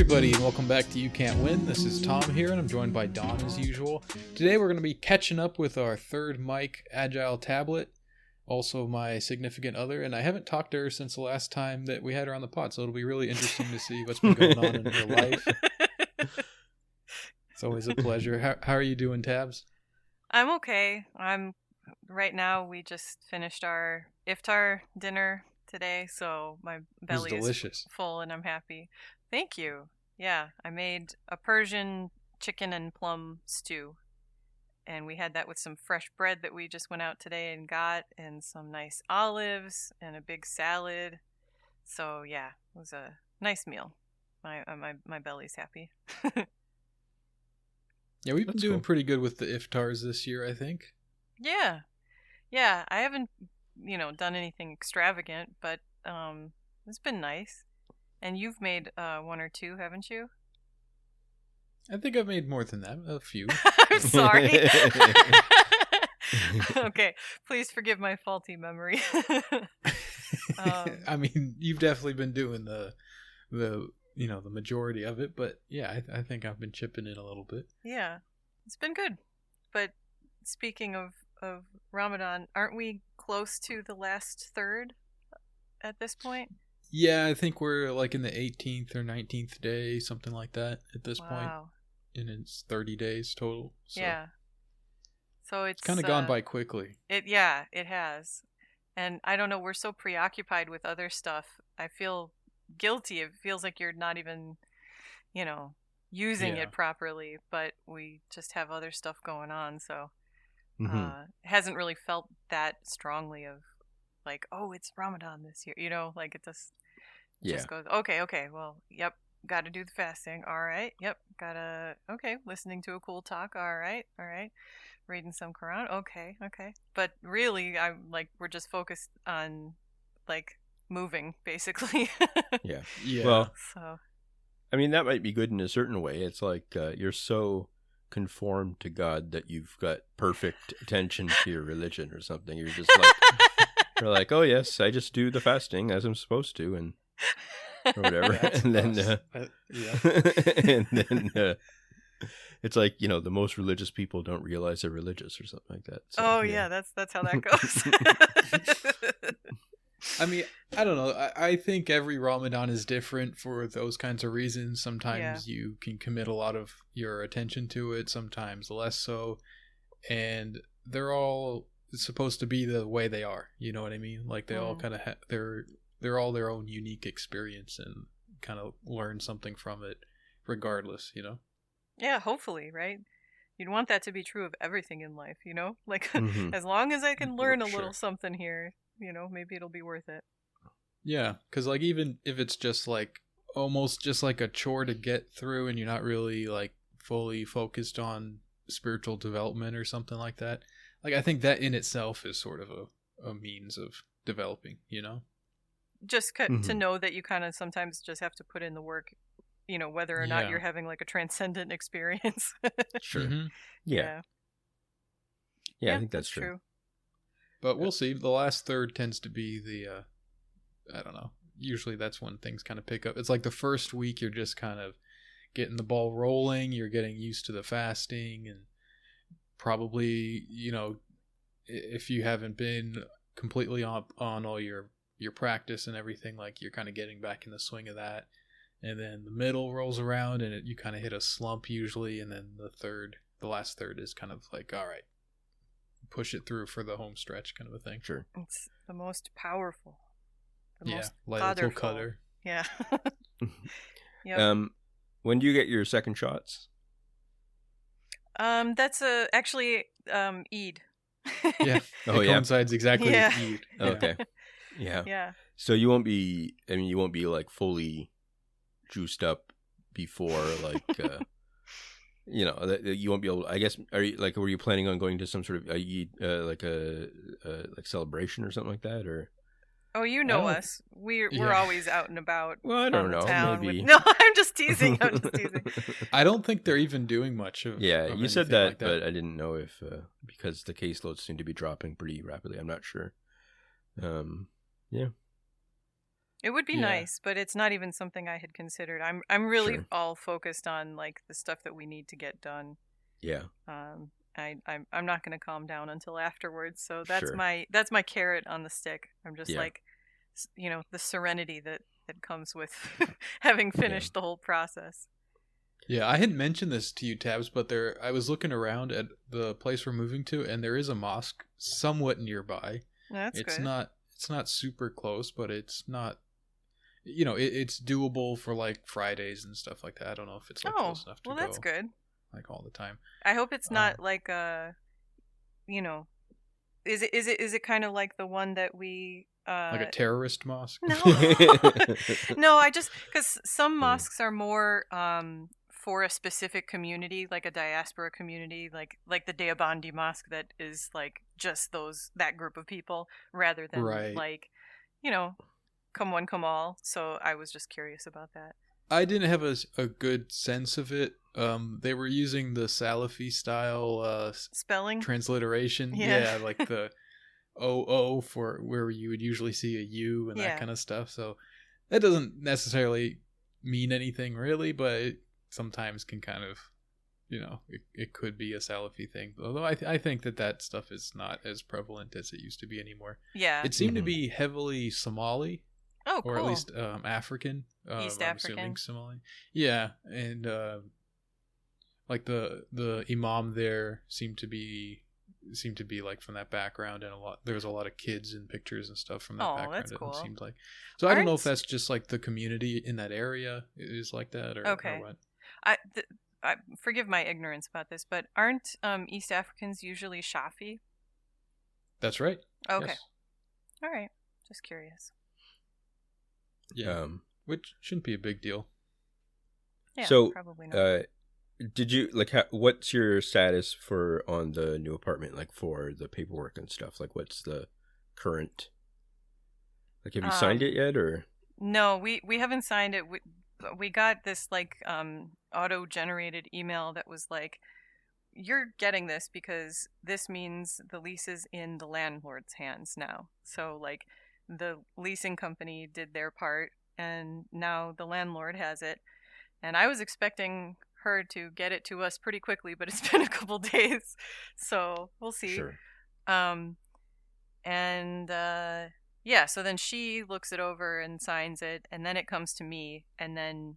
everybody, and welcome back to You Can't Win. This is Tom here, and I'm joined by Don as usual. Today we're going to be catching up with our third mic, AgileTablet, also my significant other, and I haven't talked to her since the last time that we had her on the pod, so it'll be really interesting to see what's been going on in her life. It's always a pleasure. How are you doing, Tabs? I'm okay. Right now, we just finished our iftar dinner today, so my belly is full and I'm happy. Thank you. Yeah, I made a Persian chicken and plum stew, and we had that with some fresh bread that we just went out today and got, and some nice olives and a big salad. So yeah, it was a nice meal. My belly's happy. Yeah, we've been doing pretty good with the iftars this year, I think. Yeah, I haven't done anything extravagant, but it's been nice. And you've made one or two, haven't you? I think I've made more than that. A few. I'm sorry. Okay, please forgive my faulty memory. I mean, you've definitely been doing the majority of it, but yeah, I think I've been chipping in a little bit. Yeah, it's been good. But speaking of Ramadan, aren't we close to the last third at this point? Yeah, I think we're like in the 18th or 19th day, something like that at this point. And it's 30 days total. So. Yeah. So it's kind of gone by quickly. It has. And I don't know, we're so preoccupied with other stuff. I feel guilty. It feels like you're not even, using it properly, but we just have other stuff going on, so it hasn't really felt that strongly of like, oh, it's Ramadan this year, like it just goes, okay, well, yep, gotta do the fasting, all right, yep, listening to a cool talk, all right, reading some Quran, okay, but really, I'm like, we're just focused on like moving, basically. Yeah. Well, so I mean, that might be good in a certain way. It's like you're so conformed to God that you've got perfect attention to your religion or something. You're just like, you're like, oh yes, I just do the fasting as I'm supposed to, and or whatever. And then, and then it's like, the most religious people don't realize they're religious or something like that. So, that's how that goes. I mean, I don't know. I think every Ramadan is different for those kinds of reasons. Sometimes you can commit a lot of your attention to it, sometimes less so. And they're all supposed to be the way they are. You know what I mean? Like they all kind of they're all their own unique experience and kind of learn something from it regardless, Yeah, hopefully, right? You'd want that to be true of everything in life, Like, as long as I can learn a little something here, maybe it'll be worth it. Yeah, because like even if it's just like almost just like a chore to get through and you're not really like fully focused on spiritual development or something like that, like I think that in itself is sort of a means of developing, Just to know that you kind of sometimes just have to put in the work, whether or not you're having like a transcendent experience. Sure. Mm-hmm. Yeah, I think that's true. But we'll see. The last third tends to be the, I don't know. Usually that's when things kind of pick up. It's like the first week you're just kind of getting the ball rolling. You're getting used to the fasting and probably, if you haven't been completely on all your practice and everything, like you're kind of getting back in the swing of that. And then the middle rolls around and you kind of hit a slump usually. And then the last third is kind of like, all right, push it through for the home stretch kind of a thing. Sure. It's the most powerful. Most Laylatul Qadr. Yeah. Yep. When do you get your second shots? That's actually Eid. Yeah. Oh, it coincides exactly with Eid. Yeah. Okay. Yeah. Yeah. So you won't be like fully juiced up before like you won't be able to, I guess, were you planning on going to some sort of like a celebration or something like that, or? Oh, us. We're always out and about. Well, I don't know. Maybe. No, I'm just teasing. I don't think they're even doing much of. Yeah, of you said that, like that, but I didn't know if because the caseloads seem to be dropping pretty rapidly. I'm not sure. Yeah. It would be nice, but it's not even something I had considered. I'm really all focused on like the stuff that we need to get done. Yeah. I'm not going to calm down until afterwards. So that's my carrot on the stick. I'm just like, the serenity that comes with having finished the whole process. Yeah, I hadn't mentioned this to you, Tabs, but I was looking around at the place we're moving to, and there is a mosque somewhat nearby. That's it's good. It's not super close, but it's not. It's doable for like Fridays and stuff like that. I don't know if it's like close enough to go. Well, that's good. Like all the time. I hope it's not like is it kind of like the one that we like a terrorist mosque? No. No, because some mosques are more for a specific community, like a diaspora community, like the Deobandi Mosque that is like just that group of people rather than like, come one, come all. So I was just curious about that. I didn't have a good sense of it. They were using the Salafi style spelling transliteration. Yeah, like the OO for where you would usually see a U and that kind of stuff. So that doesn't necessarily mean anything really, but it sometimes can kind of, it could be a Salafi thing. Although I think that stuff is not as prevalent as it used to be anymore. Yeah. It seemed to be heavily Somali. Oh, cool. Or at least African. East I'm African. assuming Somali. Yeah, and like the imam there seemed to be like from that background, and there was a lot of kids and pictures and stuff from that background. That's cool. It seemed like. So I don't know if that's just like the community in that area is like that or what. I forgive my ignorance about this, but aren't East Africans usually Shafi? That's right. Okay. Yes. All right. Just curious. Yeah. Which shouldn't be a big deal. Yeah, so, probably not. Did you what's your status on the new apartment, like for the paperwork and stuff? Like, what's the current? Like, have you signed it yet, or? No, we haven't signed it. We got this like auto-generated email that was like, "You're getting this because this means the lease is in the landlord's hands now." So like, the leasing company did their part, and now the landlord has it. And I was expecting her to get it to us pretty quickly, but it's been a couple days, so we'll see. Sure. So then she looks it over and signs it, and then it comes to me, and then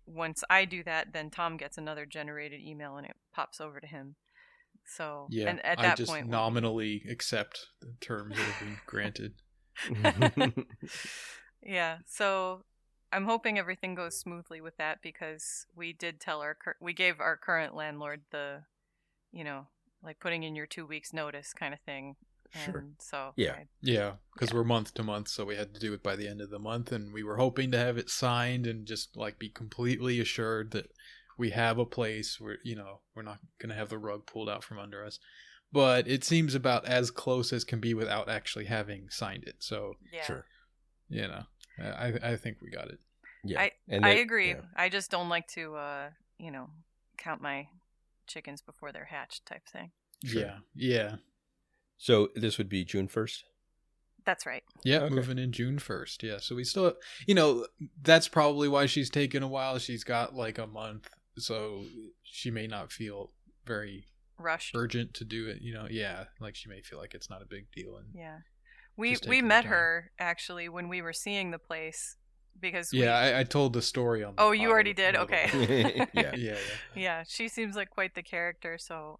once I do that, then Tom gets another generated email and it pops over to him. So yeah, and at I that just point nominally accept the terms that have been granted. Yeah, so I'm hoping everything goes smoothly with that, because we did tell we gave our current landlord the, like putting in your 2 weeks notice kind of thing. And sure. So yeah, because we're month to month, so we had to do it by the end of the month, and we were hoping to have it signed and just like be completely assured that we have a place where we're not going to have the rug pulled out from under us. But it seems about as close as can be without actually having signed it. So sure. I think we got it. Yeah, I agree. Yeah. I just don't like to, count my chickens before they're hatched type thing. Sure. Yeah. So this would be June 1st? That's right. Yeah, okay. Moving in June 1st. Yeah, so we still, that's probably why she's taken a while. She's got like a month, so she may not feel very rushed, urgent to do it. Yeah, like she may feel like it's not a big deal. And yeah. We met her actually when we were seeing the place, because I told the story on. Oh, you already did. Okay. Yeah. She seems like quite the character. So,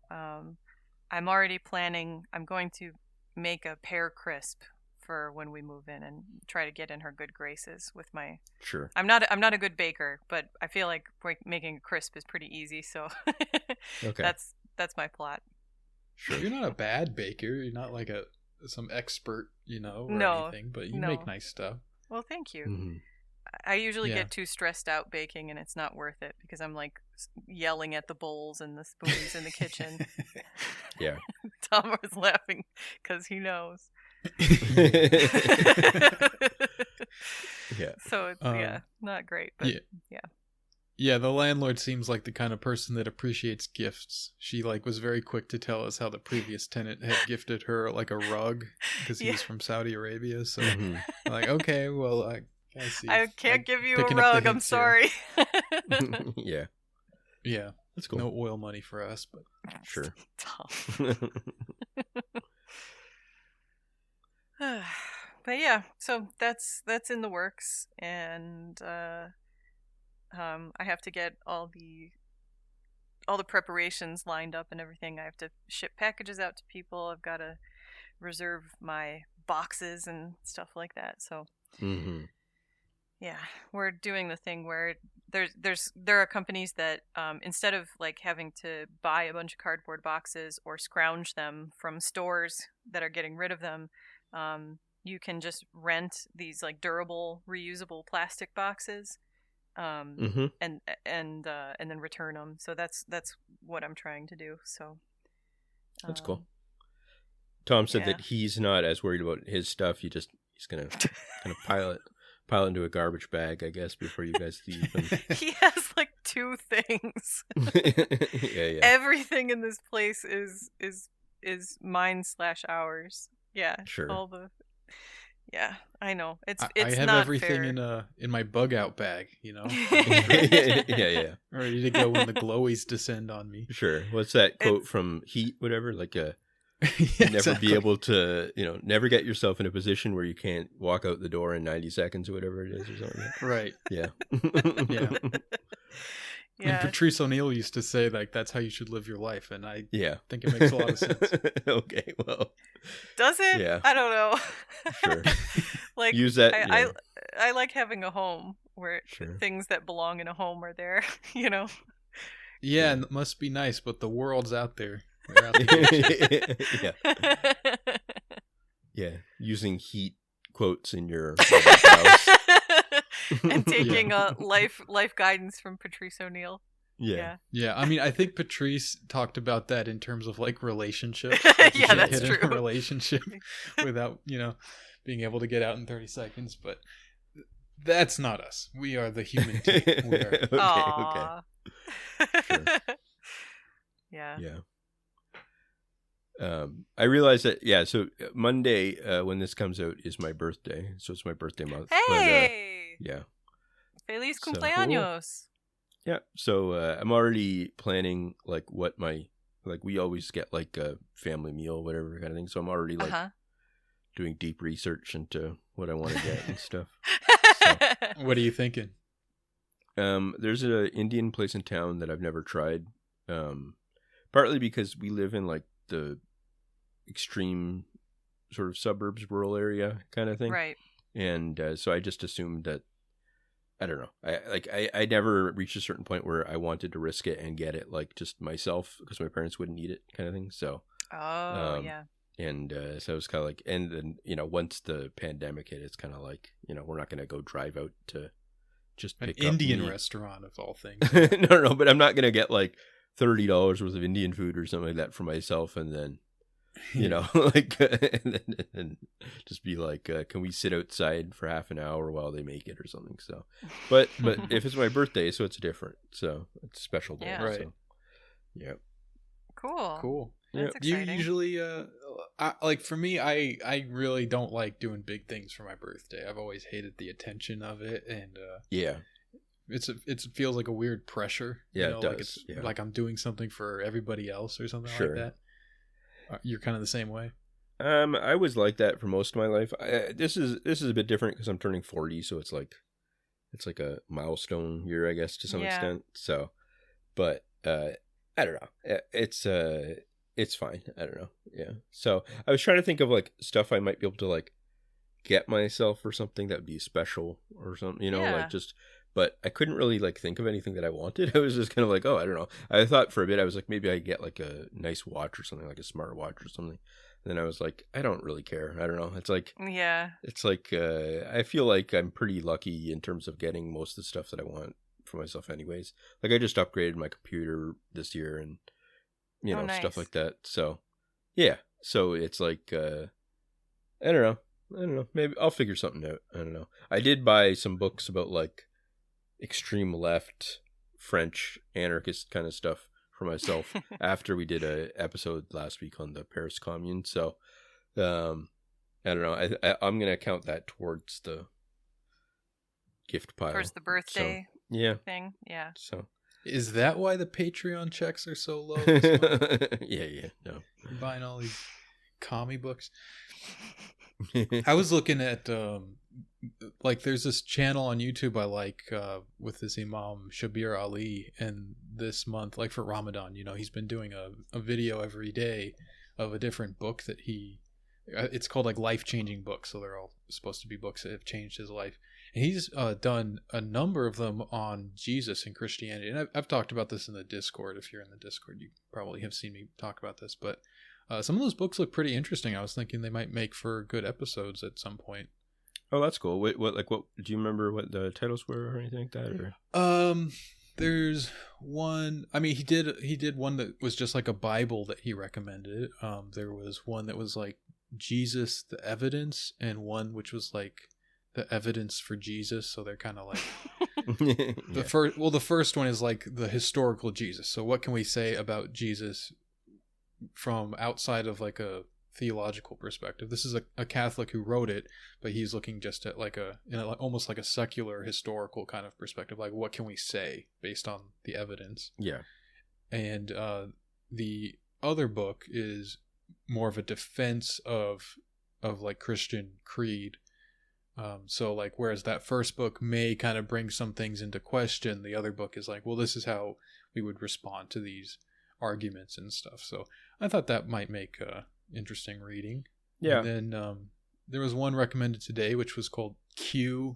I'm already planning. I'm going to make a pear crisp for when we move in and try to get in her good graces with my. Sure. I'm not a good baker, but I feel like making a crisp is pretty easy. So, okay. That's my plot. Sure. You're not a bad baker. You're not like some expert, or anything, but you make nice stuff. Well, thank you. Mm-hmm. I usually get too stressed out baking, and it's not worth it because I'm like yelling at the bowls and the spoons in the kitchen. Yeah. Tom was laughing because he knows. Yeah. So it's not great, but yeah. Yeah, the landlord seems like the kind of person that appreciates gifts. She like was very quick to tell us how the previous tenant had gifted her like a rug because he was from Saudi Arabia. So like, okay, well, I see. I can't give you a picking up the rug. I'm hints here. sorry. Yeah. Yeah, That's cool. no oil money for us, but Sure. But yeah, so that's in the works, and I have to get all the preparations lined up and everything. I have to ship packages out to people. I've got to reserve my boxes and stuff like that. So yeah, we're doing the thing where there are companies that instead of like having to buy a bunch of cardboard boxes or scrounge them from stores that are getting rid of them, you can just rent these like durable, reusable plastic boxes, and then return them. So that's what I'm trying to do. So that's cool. Tom said that he's not as worried about his stuff. He's gonna kind of pile it into a garbage bag, I guess, before you guys leave. He has like 2 things. Yeah. Everything in this place is mine/ours. Yeah. Sure. Yeah, I know. It's I have not everything fair. in my bug out bag, you know. Yeah. Ready to go when the glowies descend on me. Sure. What's that quote from Heat? Whatever, like Yeah, never be able to, never get yourself in a position where you can't walk out the door in 90 seconds or whatever it is, or something. Right. Yeah. Yeah. Yeah. And Patrice O'Neill used to say like that's how you should live your life, and I think it makes a lot of sense. Okay, well, does it? Yeah. I don't know. Sure. Like Use that. I like having a home where things that belong in a home are there. Yeah, and it must be nice, but the world's out there. They're out there. Yeah. Using Heat quotes in your house. And taking life guidance from Patrice O'Neill. Yeah. I mean, I think Patrice talked about that in terms of like relationships. Yeah, that's true. A relationship without being able to get out in 30 seconds, but that's not us. We are the human team. We are... Okay. Sure. Yeah. I realized that. Yeah. So Monday, when this comes out, is my birthday. So it's my birthday month. Hey. But, yeah. Feliz cumpleaños. Yeah. So I'm already planning like what we always get like a family meal, whatever kind of thing. So I'm already like doing deep research into what I want to get and stuff. So, what are you thinking? There's an Indian place in town that I've never tried. Partly because we live in like the extreme sort of suburbs, rural area kind of thing. Right. And so I just assumed that, I don't know. I never reached a certain point where I wanted to risk it and get it like just myself because my parents wouldn't eat it kind of thing. So, yeah. And so it was kind of like, and then, once the pandemic hit, it's kind of like, we're not going to go drive out to just pick an up Indian meat. Restaurant of all things. No, but I'm not going to get like $30 worth of Indian food or something like that for myself. And then, like, and just be like, can we sit outside for half an hour while they make it or something? So, but if it's my birthday, so it's different. So it's a special day. Yeah. Right. So, yeah. Cool. That's You exciting. usually, like for me, I really don't like doing big things for my birthday. I've always hated the attention of it, and it feels like a weird pressure. Yeah, it does. Like it's like I'm doing something for everybody else or something like that. You're kind of the same way. I was like that for most of my life. This is a bit different because I'm turning 40, so it's like a milestone year, I guess, to some extent. So, but I don't know. It's fine. I don't know. Yeah. So I was trying to think of like stuff I might be able to like get myself or something that would be special or something, like just. But I couldn't really like think of anything that I wanted. I was just kind of like, I don't know. I thought for a bit, I was like, maybe I get like a nice watch or something, like a smart watch or something. And then I was like, I don't really care. I don't know. It's like, I feel like I'm pretty lucky in terms of getting most of the stuff that I want for myself anyways. Like I just upgraded my computer this year and, nice. Stuff like that. So yeah. So it's like, I don't know. Maybe I'll figure something out. I don't know. I did buy some books about like extreme left French anarchist kind of stuff for myself after we did a episode last week on the Paris Commune. So I don't know. I'm gonna count that towards the gift pile. Towards the birthday thing. Yeah. So is that why the Patreon checks are so low? yeah. No. You're buying all these comic books. I was looking at like there's this channel on YouTube I like with this Imam Shabir Ali, and this month, like for Ramadan, he's been doing a video every day of a different book that it's called like life-changing books, so they're all supposed to be books that have changed his life. And he's done a number of them on Jesus and Christianity, and I've talked about this in the Discord. If you're in the Discord, you probably have seen me talk about this, but some of those books look pretty interesting. I was thinking they might make for good episodes at some point. Oh, that's cool. What do you remember what the titles were or anything like that? Or? There's one. I mean, he did one that was just like a Bible that he recommended. There was one that was like Jesus, the evidence, and one which was like the evidence for Jesus. So they're kind of like the first one is like the historical Jesus. So what can we say about Jesus from outside of like a theological perspective? This is a Catholic who wrote it, but he's looking just at like almost like a secular historical kind of perspective, like what can we say based on the evidence. And the other book is more of a defense of like Christian creed. So like whereas that first book may kind of bring some things into question, the other book is like, well, this is how we would respond to these arguments and stuff. So I thought that might make interesting reading. And then there was one recommended today which was called Q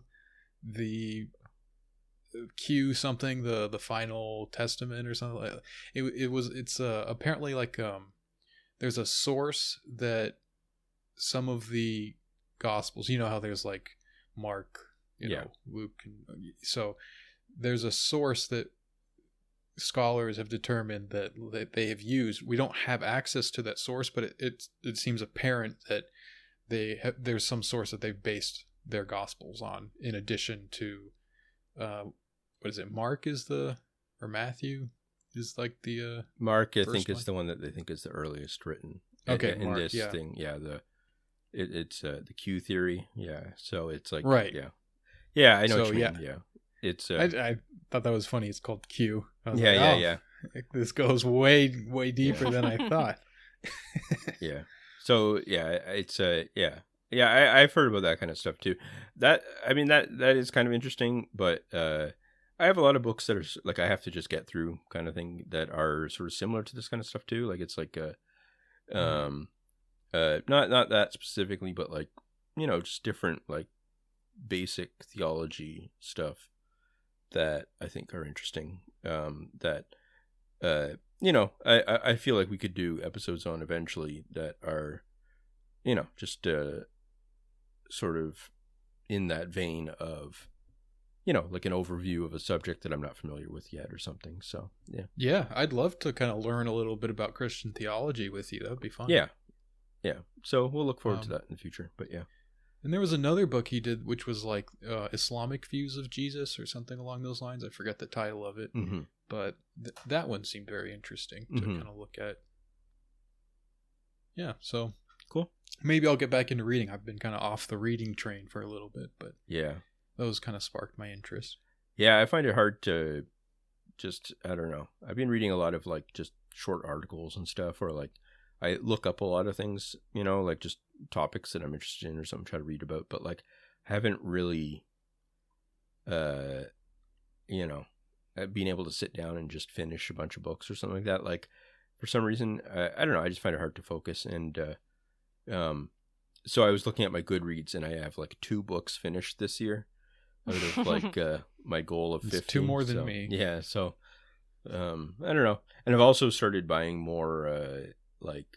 something, the Final Testament or something like that. It's apparently like there's a source that some of the Gospels, how there's like Mark, Luke, so there's a source that scholars have determined that they have used. We don't have access to that source, but it seems apparent that there's some source that they've based their Gospels on, in addition to what is it? Mark or Matthew is like the Mark. I think is the one that they think is the earliest written. Okay, in Mark, this thing, it's the Q theory. So it's like right. I know what you mean. It's I thought that was funny. It's called Q. Yeah. This goes way deeper than I thought. So it's I've heard about that kind of stuff too. That is kind of interesting, but I have a lot of books that are like I have to just get through kind of thing that are sort of similar to this kind of stuff too. Like it's like not that specifically, but like just different like basic theology stuff that I think are interesting. That I feel like we could do episodes on eventually that are just sort of in that vein of like an overview of a subject that I'm not familiar with yet or something. So yeah, I'd love to kind of learn a little bit about Christian theology with you. That'd be fun. Yeah. So we'll look forward to that in the future. But and there was another book he did which was like Islamic views of Jesus or something along those lines. I forget the title of it, but that one seemed very interesting to kind of look at. So cool. Maybe I'll get back into reading. I've been kind of off the reading train for a little bit, but those kind of sparked my interest. I find it hard to just, I don't know. I've been reading a lot of like just short articles and stuff, or like I look up a lot of things, like just topics that I'm interested in or something, try to read about, but like I haven't really, been able to sit down and just finish a bunch of books or something like that. Like for some reason, I don't know, I just find it hard to focus. And, so I was looking at my Goodreads and I have like 2 books finished this year out of like, my goal of 15. It's 2 more than me. Yeah. So, I don't know. And I've also started buying more, like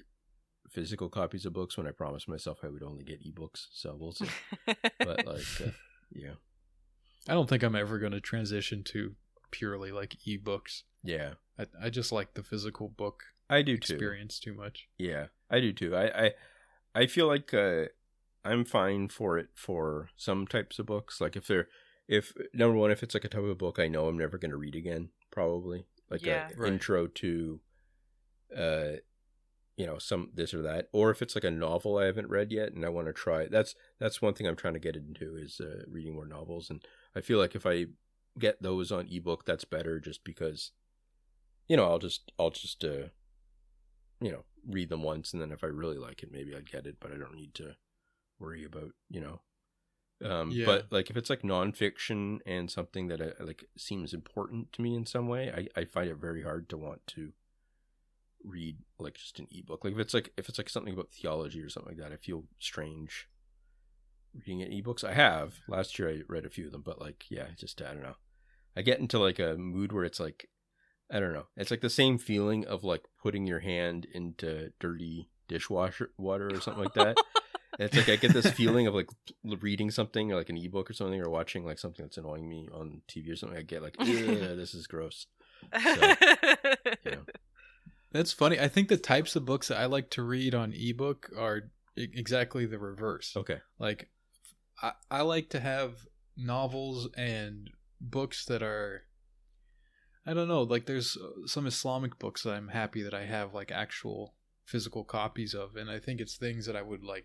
physical copies of books when I promised myself I would only get ebooks. So we'll see. But like, I don't think I'm ever going to transition to purely like ebooks. Yeah. I just like the physical book. I do experience too much. Yeah, I do too. I feel like I'm fine for it for some types of books. Like if number one, if it's like a type of book I know I'm never going to read again, probably, like Yeah. a intro to, some this or that. Or if it's like a novel I haven't read yet and I want to try, that's one thing I'm trying to get into is reading more novels. And I feel like if I get those on ebook, that's better, just because, I'll just read them once, and then if I really like it, maybe I'd get it, but I don't need to worry about, But like if it's like nonfiction and something that like seems important to me in some way, I find it very hard to want to read like just an ebook. Like if it's like something about theology or something like that, I feel strange reading it ebooks. I have last year I read a few of them, but like I don't know. I get into like a mood where it's like, I don't know. It's like the same feeling of like putting your hand into dirty dishwasher water or something like that. And it's like I get this feeling of like reading something or like an ebook or something, or watching like something that's annoying me on TV or something. I get like, this is gross. So, That's funny. I think the types of books that I like to read on ebook are exactly the reverse. Okay. Like I like to have novels and books that are, I don't know, like there's some Islamic books that I'm happy that I have like actual physical copies of, and I think it's things that I would like.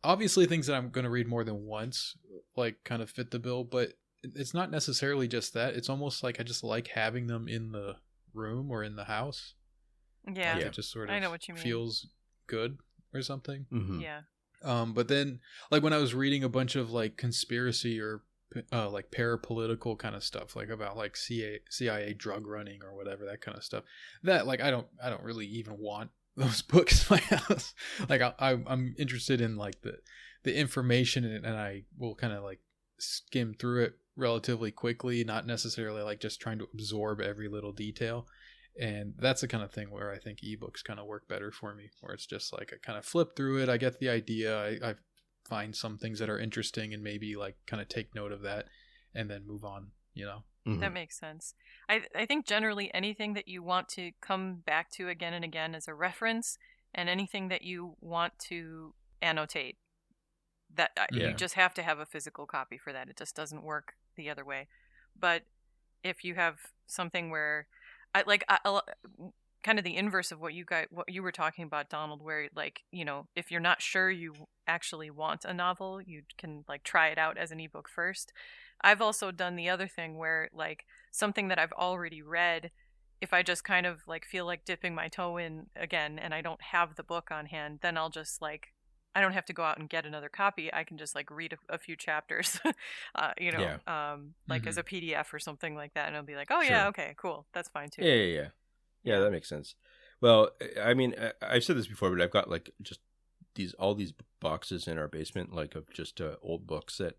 Obviously things that I'm going to read more than once like kind of fit the bill, but it's not necessarily just that. It's almost like I just like having them in the room or in the house. Yeah. Like it just sort of I know what you mean. feels good or something. Mm-hmm. Yeah. But then like when I was reading a bunch of like conspiracy or like parapolitical kind of stuff, like about like CIA drug running or whatever, that kind of stuff, that like I don't really even want those books in my house. Like I'm interested in like the information in it, and I will kind of like skim through it relatively quickly, not necessarily like just trying to absorb every little detail. And that's the kind of thing where I think ebooks kind of work better for me, where it's just like I kind of flip through it, I get the idea, I find some things that are interesting and maybe like kind of take note of that and then move on, Mm-hmm. That makes sense. I think generally anything that you want to come back to again and again as a reference, and anything that you want to annotate, that you just have to have a physical copy for that. It just doesn't work the other way. But if you have something where I kind of the inverse of what you were talking about, Donald, where like, if you're not sure you actually want a novel, you can like try it out as an ebook first. I've also done the other thing where like something that I've already read, if I just kind of like feel like dipping my toe in again and I don't have the book on hand, then I'll just like, I don't have to go out and get another copy. I can just like read a few chapters, like as a PDF or something like that. And I'll be like, oh yeah, okay, cool. That's fine too. Yeah, that makes sense. Well, I mean, I've said this before, but I've got like just all these boxes in our basement, like of just old books that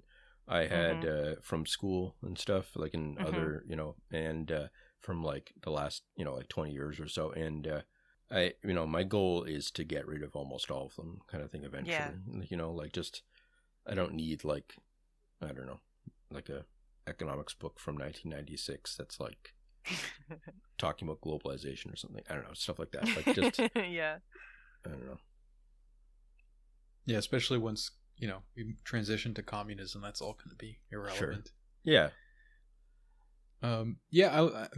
I had from school and stuff, like in other, and from like the last, like 20 years or so. And my goal is to get rid of almost all of them, kind of thing eventually. Yeah. Like just, I don't need like, I don't know, like a economics book from 1996 that's like talking about globalization or something. I don't know, stuff like that. Like just, yeah. I don't know. Yeah, especially once, we transition to communism, that's all going to be irrelevant. Sure. Yeah. I'm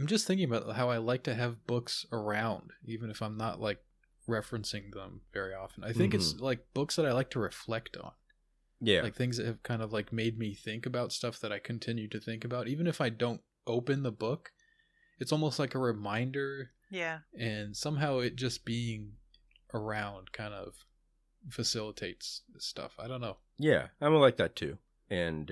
just thinking about how I like to have books around, even if I'm not like referencing them very often. I think it's like books that I like to reflect on. Yeah. Like things that have kind of like made me think about stuff that I continue to think about. Even if I don't open the book, it's almost like a reminder. Yeah. And somehow it just being around kind of facilitates this stuff. I don't know. Yeah, I'm like that too. And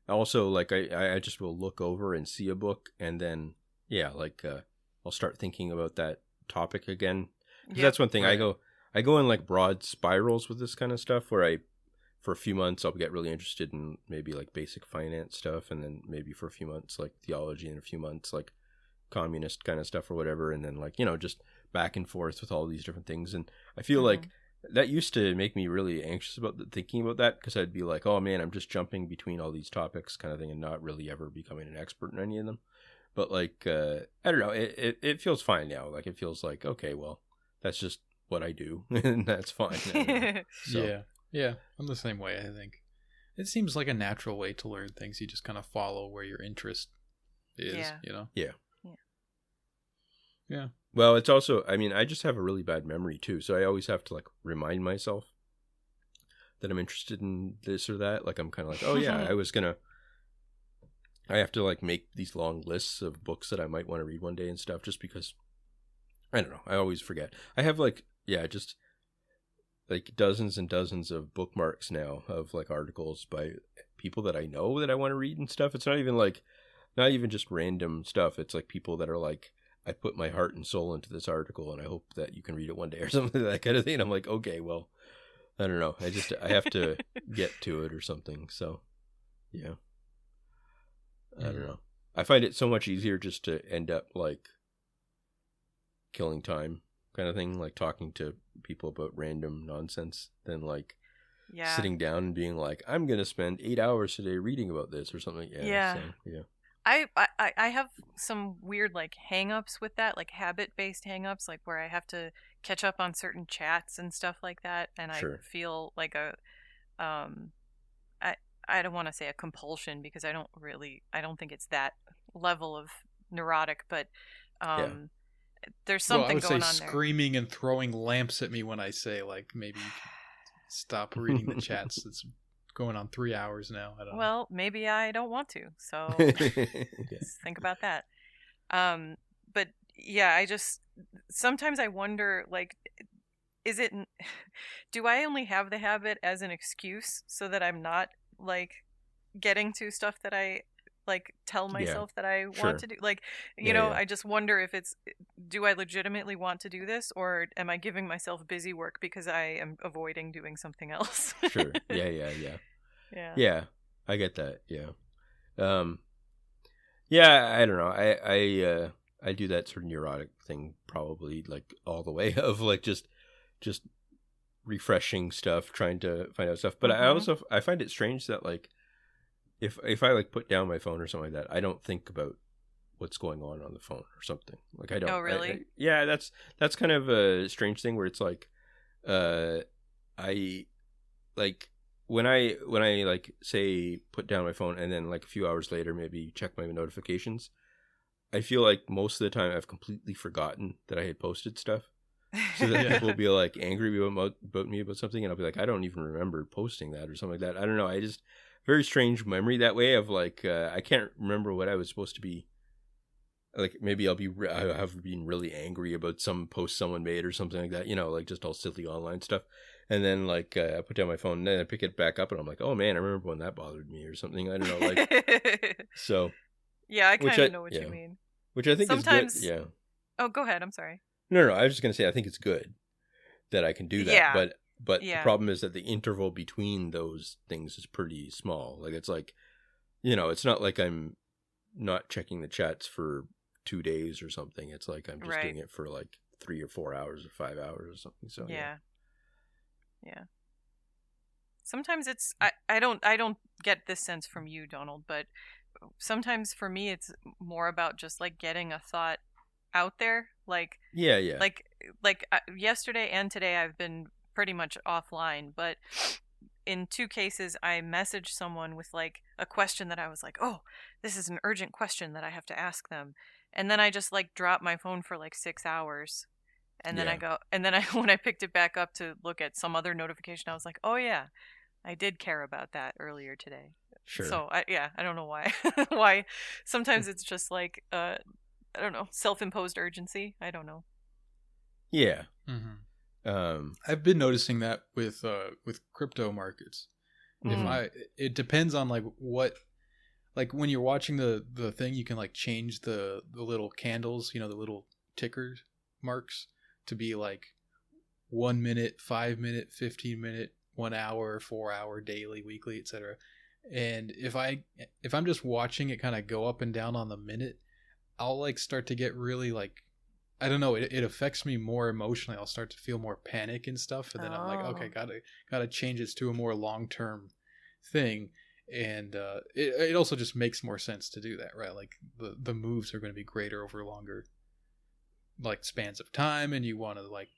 also like I just will look over and see a book, and then I'll start thinking about that topic again. Because that's one thing. Right. I go in like broad spirals with this kind of stuff, where for a few months I'll get really interested in maybe like basic finance stuff, and then maybe for a few months like theology, and a few months like communist kind of stuff or whatever, and then like just back and forth with all these different things. And I feel like that used to make me really anxious about thinking about that, because I'd be like, oh man, I'm just jumping between all these topics kind of thing and not really ever becoming an expert in any of them. But like I don't know, it feels fine now. Like it feels like, okay, well, that's just what I do and that's fine. So. Yeah, I'm the same way. I think it seems like a natural way to learn things. You just kind of follow where your interest is, Yeah. you know? Yeah. Yeah. Well, it's also, I mean, I just have a really bad memory too. So I always have to like remind myself that I'm interested in this or that. Like I'm kind of like, oh yeah, I have to like make these long lists of books that I might want to read one day and stuff just because, I don't know, I always forget. I have like, yeah, just like dozens and dozens of bookmarks now of like articles by people that I know that I want to read and stuff. It's not even just random stuff. It's like people that are like, I put my heart and soul into this article and I hope that you can read it one day or something like that kind of thing. And I'm like, okay, well, I don't know. I have to get to it or something. So, yeah. I don't know. I find it so much easier just to end up like killing time kind of thing, like talking to people about random nonsense than like sitting down and being like, I'm going to spend 8 hours today reading about this or something. Yeah. So, yeah. I have some weird like hang-ups with that, like habit-based hang-ups, like where I have to catch up on certain chats and stuff like that, and Sure. I feel like I don't want to say a compulsion because I don't think it's that level of neurotic, but there's something I would going say on there. Screaming and throwing lamps at me when I say like maybe you can stop reading the chats. It's going on 3 hours now. I don't know. Well, maybe I don't want to, so Yes. think about that. But yeah, sometimes I wonder, like, do I only have the habit as an excuse so that I'm not like getting to stuff that I like tell myself that I want to do? Like, you know, I just wonder if do I legitimately want to do this, or am I giving myself busy work because I am avoiding doing something else? Sure. Yeah. I get that. Yeah. Yeah, I don't know. I do that sort of neurotic thing probably like all the way of like just refreshing stuff, trying to find out stuff. But I find it strange that like if I like put down my phone or something like that, I don't think about what's going on the phone or something. Like I don't. Oh, really? Yeah, that's kind of a strange thing where it's like, I like when I like say put down my phone and then like a few hours later maybe check my notifications, I feel like most of the time I've completely forgotten that I had posted stuff. So that people will be like angry about me about something, and I'll be like, I don't even remember posting that or something like that. I don't know. I just very strange memory that way of like I can't remember what I was supposed to be. Like maybe I have been really angry about some post someone made or something like that. You know, like just all silly online stuff. And then like I put down my phone and then I pick it back up and I'm like, oh man, I remember when that bothered me or something. I don't know, like so. Yeah, I kind of know what you mean. Which I think sometimes is good. Yeah. Oh, go ahead. I'm sorry. No, I was just gonna say I think it's good that I can do that. Yeah. But the problem is that the interval between those things is pretty small. Like it's like, you know, it's not like I'm not checking the chats for 2 days or something. It's like I'm just doing it for like 3 or 4 hours or 5 hours or something. So yeah. Sometimes it's I don't get this sense from you, Donald, but sometimes for me it's more about just like getting a thought out there. Like like yesterday and today I've been pretty much offline, but in 2 cases I messaged someone with like a question that I was like, oh, this is an urgent question that I have to ask them, and then I just like dropped my phone for like 6 hours, and then when I picked it back up to look at some other notification, I was like, oh yeah, I did care about that earlier today. Sure. So I don't know why why sometimes it's just like I don't know, self-imposed urgency. I don't know. Yeah. Mm-hmm. I've been noticing that with crypto markets. It depends on like what, like when you're watching the thing, you can like change the little candles, you know, the little ticker marks to be like 1 minute, 5 minute, 15 minute, 1 hour, 4 hour, daily, weekly, etc. And if I'm just watching it kind of go up and down on the minute, I'll like start to get really like, I don't know, it affects me more emotionally. I'll start to feel more panic and stuff, and then I'm like, okay, gotta change this to a more long-term thing. And it also just makes more sense to do that, right? Like the moves are going to be greater over longer like spans of time, and you want to like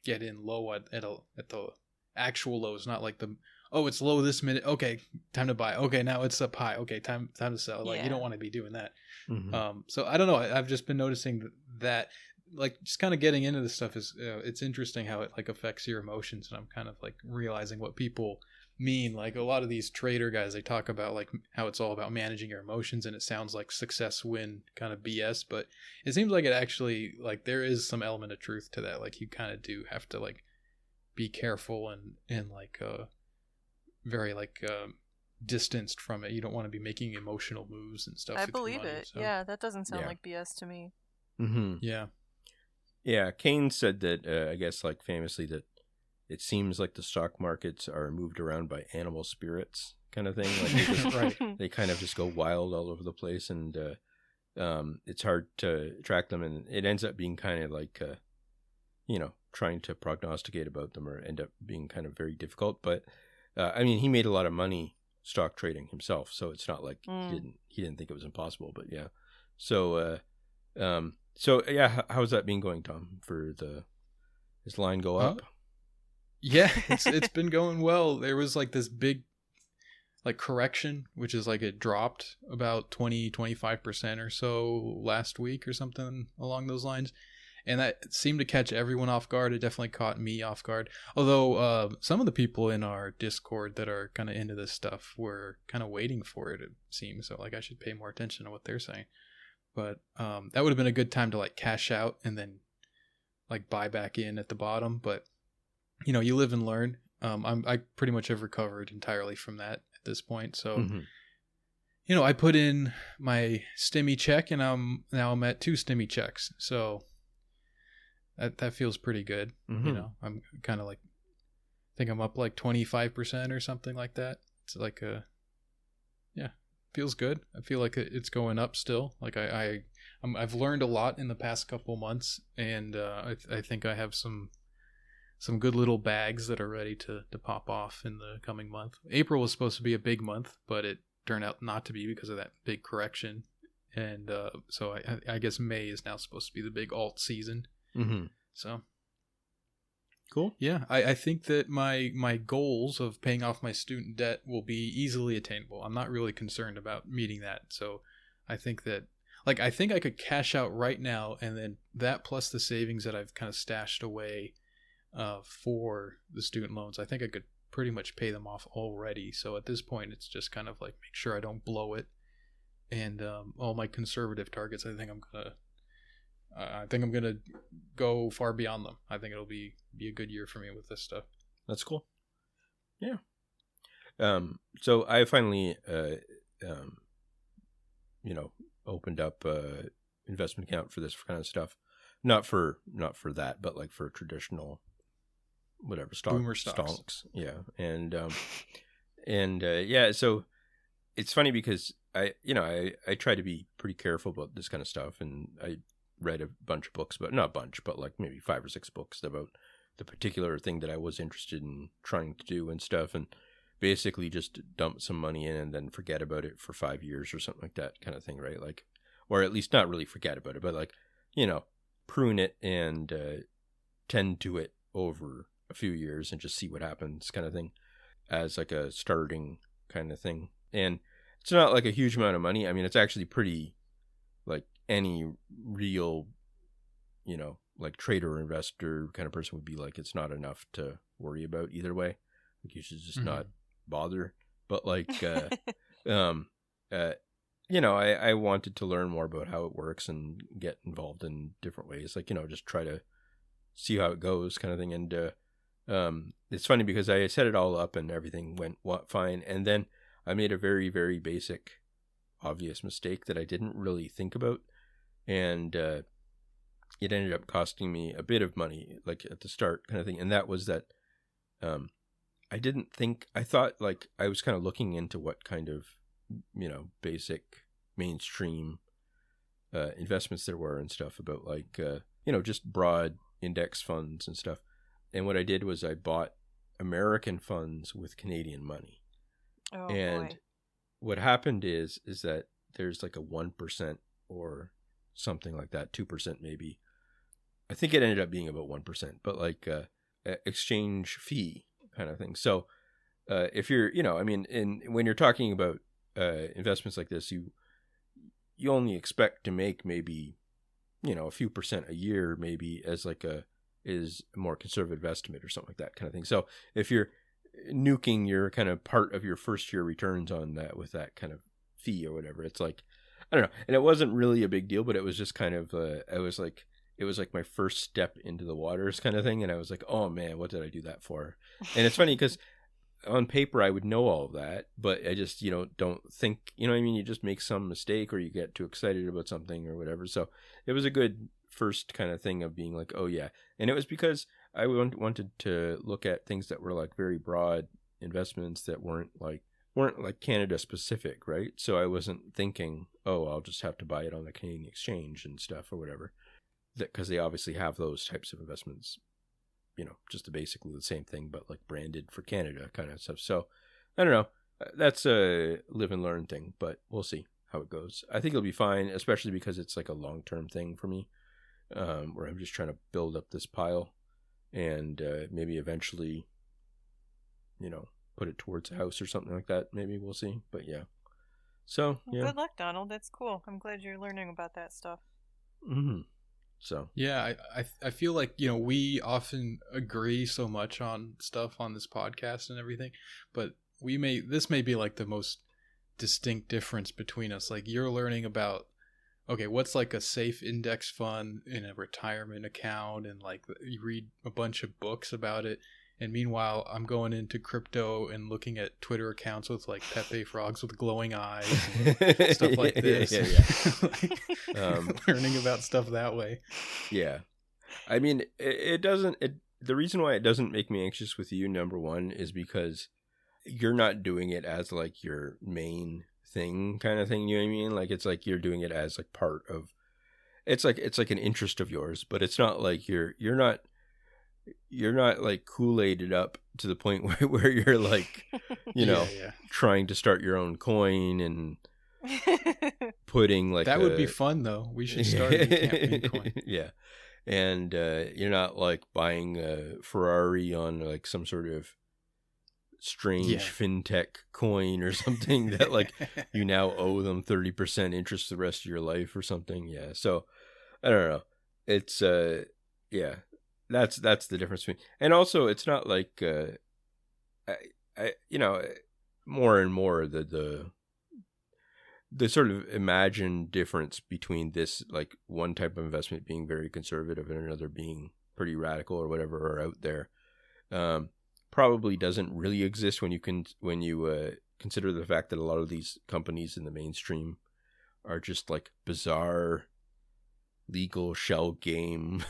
get in low at the actual lows, not like the oh, it's low this minute. Okay, time to buy. Okay, now it's up high. Okay, time to sell. Like you don't want to be doing that. Mm-hmm. So I don't know. I've just been noticing that like just kind of getting into this stuff is it's interesting how it like affects your emotions, and I'm kind of like realizing what people mean. Like a lot of these trader guys, they talk about like how it's all about managing your emotions, and it sounds like success win kind of BS, but it seems like it actually like there is some element of truth to that. Like you kind of do have to like be careful and like very like distanced from it. You don't want to be making emotional moves and stuff. I with your believe money, it. so. Yeah, that doesn't sound like BS to me. Mm-hmm. Yeah. Yeah, Keynes said that, I guess, like famously, that it seems like the stock markets are moved around by animal spirits, kind of thing. Like they, just, Right. they kind of just go wild all over the place, and it's hard to track them, and it ends up being kind of like, trying to prognosticate about them, or end up being kind of very difficult. But I mean, he made a lot of money stock trading himself, so it's not like he didn't think it was impossible. But yeah, so. So yeah, how's that been going, Tom? His line go up? Yeah, it's been going well. There was like this big like correction, which is like it dropped about 25% or so last week or something along those lines. And that seemed to catch everyone off guard. It definitely caught me off guard. Although some of the people in our Discord that are kind of into this stuff were kind of waiting for it seems. So like I should pay more attention to what they're saying. But that would have been a good time to like cash out and then like buy back in at the bottom. But you live and learn. I pretty much have recovered entirely from that at this point. So I put in my stimmy check, and I'm at 2 stimmy checks. So that feels pretty good. I'm kind of like I think I'm up like 25% or something like that. It's like feels good. I feel like it's going up still. Like I've learned a lot in the past couple months, and I think I have some good little bags that are ready to pop off in the coming month. April was supposed to be a big month, but it turned out not to be because of that big correction. And so I guess May is now supposed to be the big alt season. So cool. Yeah, I think that my goals of paying off my student debt will be easily attainable. I'm not really concerned about meeting that. So I think that I think I could cash out right now, and then that plus the savings that I've kind of stashed away for the student loans, I think I could pretty much pay them off already. So at this point, it's just kind of like make sure I don't blow it. And all my conservative targets, I think I'm gonna go far beyond them. I think it'll be a good year for me with this stuff. That's cool. Yeah. So I finally, opened up investment account for this kind of stuff. Not for that, but like for traditional, whatever Boomer stocks. Stonks. Yeah, and yeah. So it's funny because I try to be pretty careful about this kind of stuff, and I read a bunch of books, but not a bunch, but like maybe 5 or 6 books about the particular thing that I was interested in trying to do and stuff, and basically just dump some money in and then forget about it for 5 years or something like that kind of thing, right? Like, or at least not really forget about it, but like, prune it and tend to it over a few years and just see what happens kind of thing as like a starting kind of thing. And it's not like a huge amount of money. I mean, it's actually pretty like any real, like trader or investor kind of person would be like, it's not enough to worry about either way. Like you should just not bother. But like, I wanted to learn more about how it works and get involved in different ways. Like, just try to see how it goes kind of thing. And it's funny because I set it all up and everything went fine. And then I made a very, very basic, obvious mistake that I didn't really think about. And it ended up costing me a bit of money, like at the start kind of thing. And that was that I thought like I was kind of looking into what kind of, basic mainstream investments there were and stuff about like, just broad index funds and stuff. And what I did was I bought American funds with Canadian money. Oh, and boy. What happened is that there's like a 1% or something like that, 2% maybe. I think it ended up being about 1%, but like exchange fee kind of thing. So if you're, I mean, when you're talking about investments like this, you only expect to make maybe, a few percent a year, maybe as like is a more conservative estimate or something like that kind of thing. So if you're nuking your kind of part of your first year returns on that with that kind of fee or whatever, it's like, I don't know. And it wasn't really a big deal, but it was just kind of, it was like my first step into the waters kind of thing. And I was like, oh man, what did I do that for? And it's funny because on paper I would know all of that, but I just, don't think, what I mean? You just make some mistake or you get too excited about something or whatever. So it was a good first kind of thing of being like, oh yeah. And it was because I wanted to look at things that were like very broad investments that weren't like Canada specific, right? So I wasn't thinking, oh, I'll just have to buy it on the Canadian exchange and stuff or whatever, because they obviously have those types of investments, just basically the same thing, but like branded for Canada kind of stuff. So I don't know. That's a live and learn thing, but we'll see how it goes. I think it'll be fine, especially because it's like a long-term thing for me, where I'm just trying to build up this pile and maybe eventually, put it towards a house or something like that. Maybe we'll see. But yeah. So, yeah. Good luck, Donald. That's cool. I'm glad you're learning about that stuff. Mm-hmm. So. Yeah, I feel like, we often agree so much on stuff on this podcast and everything, but this may be like the most distinct difference between us. Like you're learning about, okay, what's like a safe index fund in a retirement account, and like you read a bunch of books about it. And meanwhile, I'm going into crypto and looking at Twitter accounts with like Pepe frogs with glowing eyes and stuff like this. Learning about stuff that way. Yeah. I mean, the reason why it doesn't make me anxious with you, number one, is because you're not doing it as like your main thing kind of thing. You know what I mean? Like, it's like you're doing it as like part of, it's like an interest of yours, but it's not like you're not like Kool-Aided up to the point where you're like, trying to start your own coin and putting like that would be fun though. We should start a campaign coin. Yeah. And you're not like buying a Ferrari on like some sort of strange fintech coin or something that like you now owe them 30% interest the rest of your life or something. Yeah. So I don't know. It's yeah. That's the difference between, and also it's not like I more and more the sort of imagined difference between this like one type of investment being very conservative and another being pretty radical or whatever or out there probably doesn't really exist when you consider the fact that a lot of these companies in the mainstream are just like bizarre legal shell game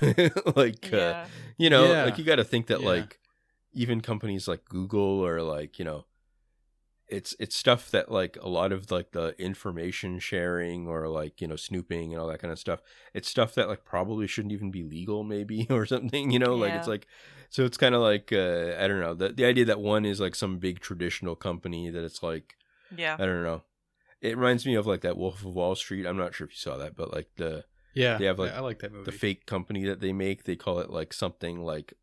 like like you got to think that like even companies like Google or like it's stuff that like a lot of like the information sharing or like snooping and all that kind of stuff, it's stuff that like probably shouldn't even be legal maybe or something, like it's like, so it's kind of like I don't know, the idea that one is like some big traditional company that it's like I don't know, it reminds me of like that Wolf of Wall Street. I'm not sure if you saw that, but like they have like I like that movie. The fake company that they make, they call it like something like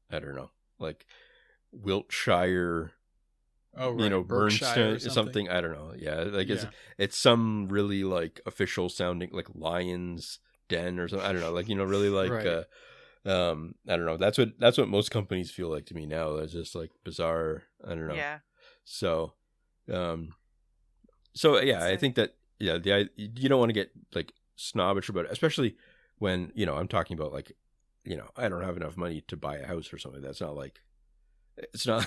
I don't know, like Wiltshire, Bernstein, something. I don't know. Yeah, like it's some really like official sounding like Lion's Den or something. I don't know, like really like I don't know. That's what most companies feel like to me now. It's just like bizarre. I don't know. Yeah. So, I think that you don't want to get like snobbish about it, especially when I'm talking about like I don't have enough money to buy a house or something. That's not like it's not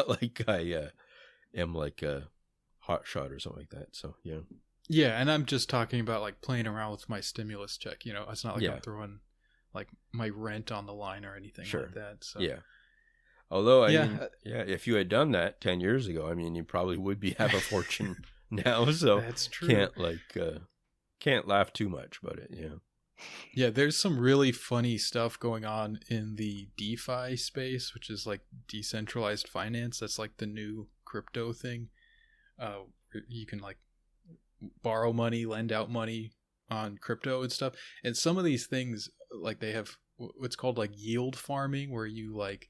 like I am like a hot shot or something like that. So yeah, and I'm just talking about like playing around with my stimulus check. It's not like I'm throwing like my rent on the line or anything like that. So although I mean, if you had done that 10 years ago, I mean, you probably would have a fortune now. So that's true. Can't laugh too much about it. Yeah, there's some really funny stuff going on in the DeFi space, which is like decentralized finance. That's like the new crypto thing. You can like borrow money, lend out money on crypto and stuff. And some of these things, like they have what's called like yield farming, where you like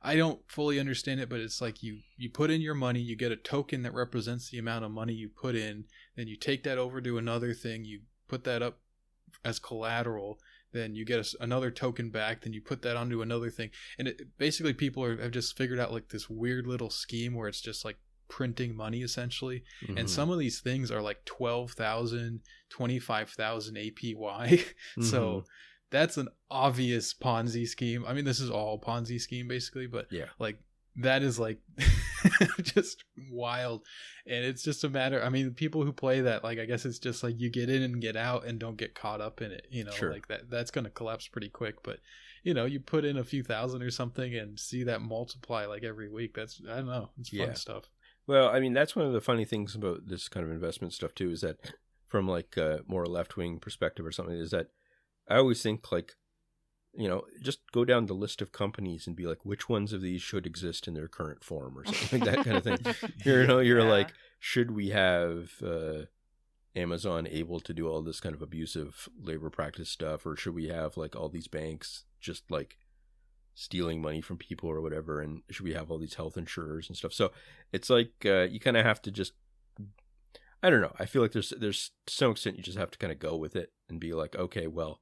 I don't fully understand it, but it's like you put in your money, you get a token that represents the amount of money you put in, then you take that over to another thing, you put that up as collateral, then you get another token back, then you put that onto another thing. And basically people have just figured out like this weird little scheme where it's just like printing money essentially. Mm-hmm. And some of these things are like 12,000, 25,000 APY. Mm-hmm. So that's an obvious Ponzi scheme. I mean, this is all Ponzi scheme basically, but yeah, like that is like just wild. And it's just a matter, I mean, people who play that, like, I guess it's just like you get in and get out and don't get caught up in it, you know. Sure. Like that's going to collapse pretty quick. But you know, you put in a few thousand or something and see that multiply like every week. That's, I don't know, it's fun stuff. Well, I mean, that's one of the funny things about this kind of investment stuff too, is that from like a more left-wing perspective or something, is that I always think like, you know, just go down the list of companies and be like, which ones of these should exist in their current form or something like that kind of thing. You know, you're like, should we have Amazon able to do all this kind of abusive labor practice stuff, or should we have like all these banks just like stealing money from people or whatever, and should we have all these health insurers and stuff? So it's like you kind of have to just, I don't know, I feel like there's to some extent you just have to kind of go with it and be like, okay, well,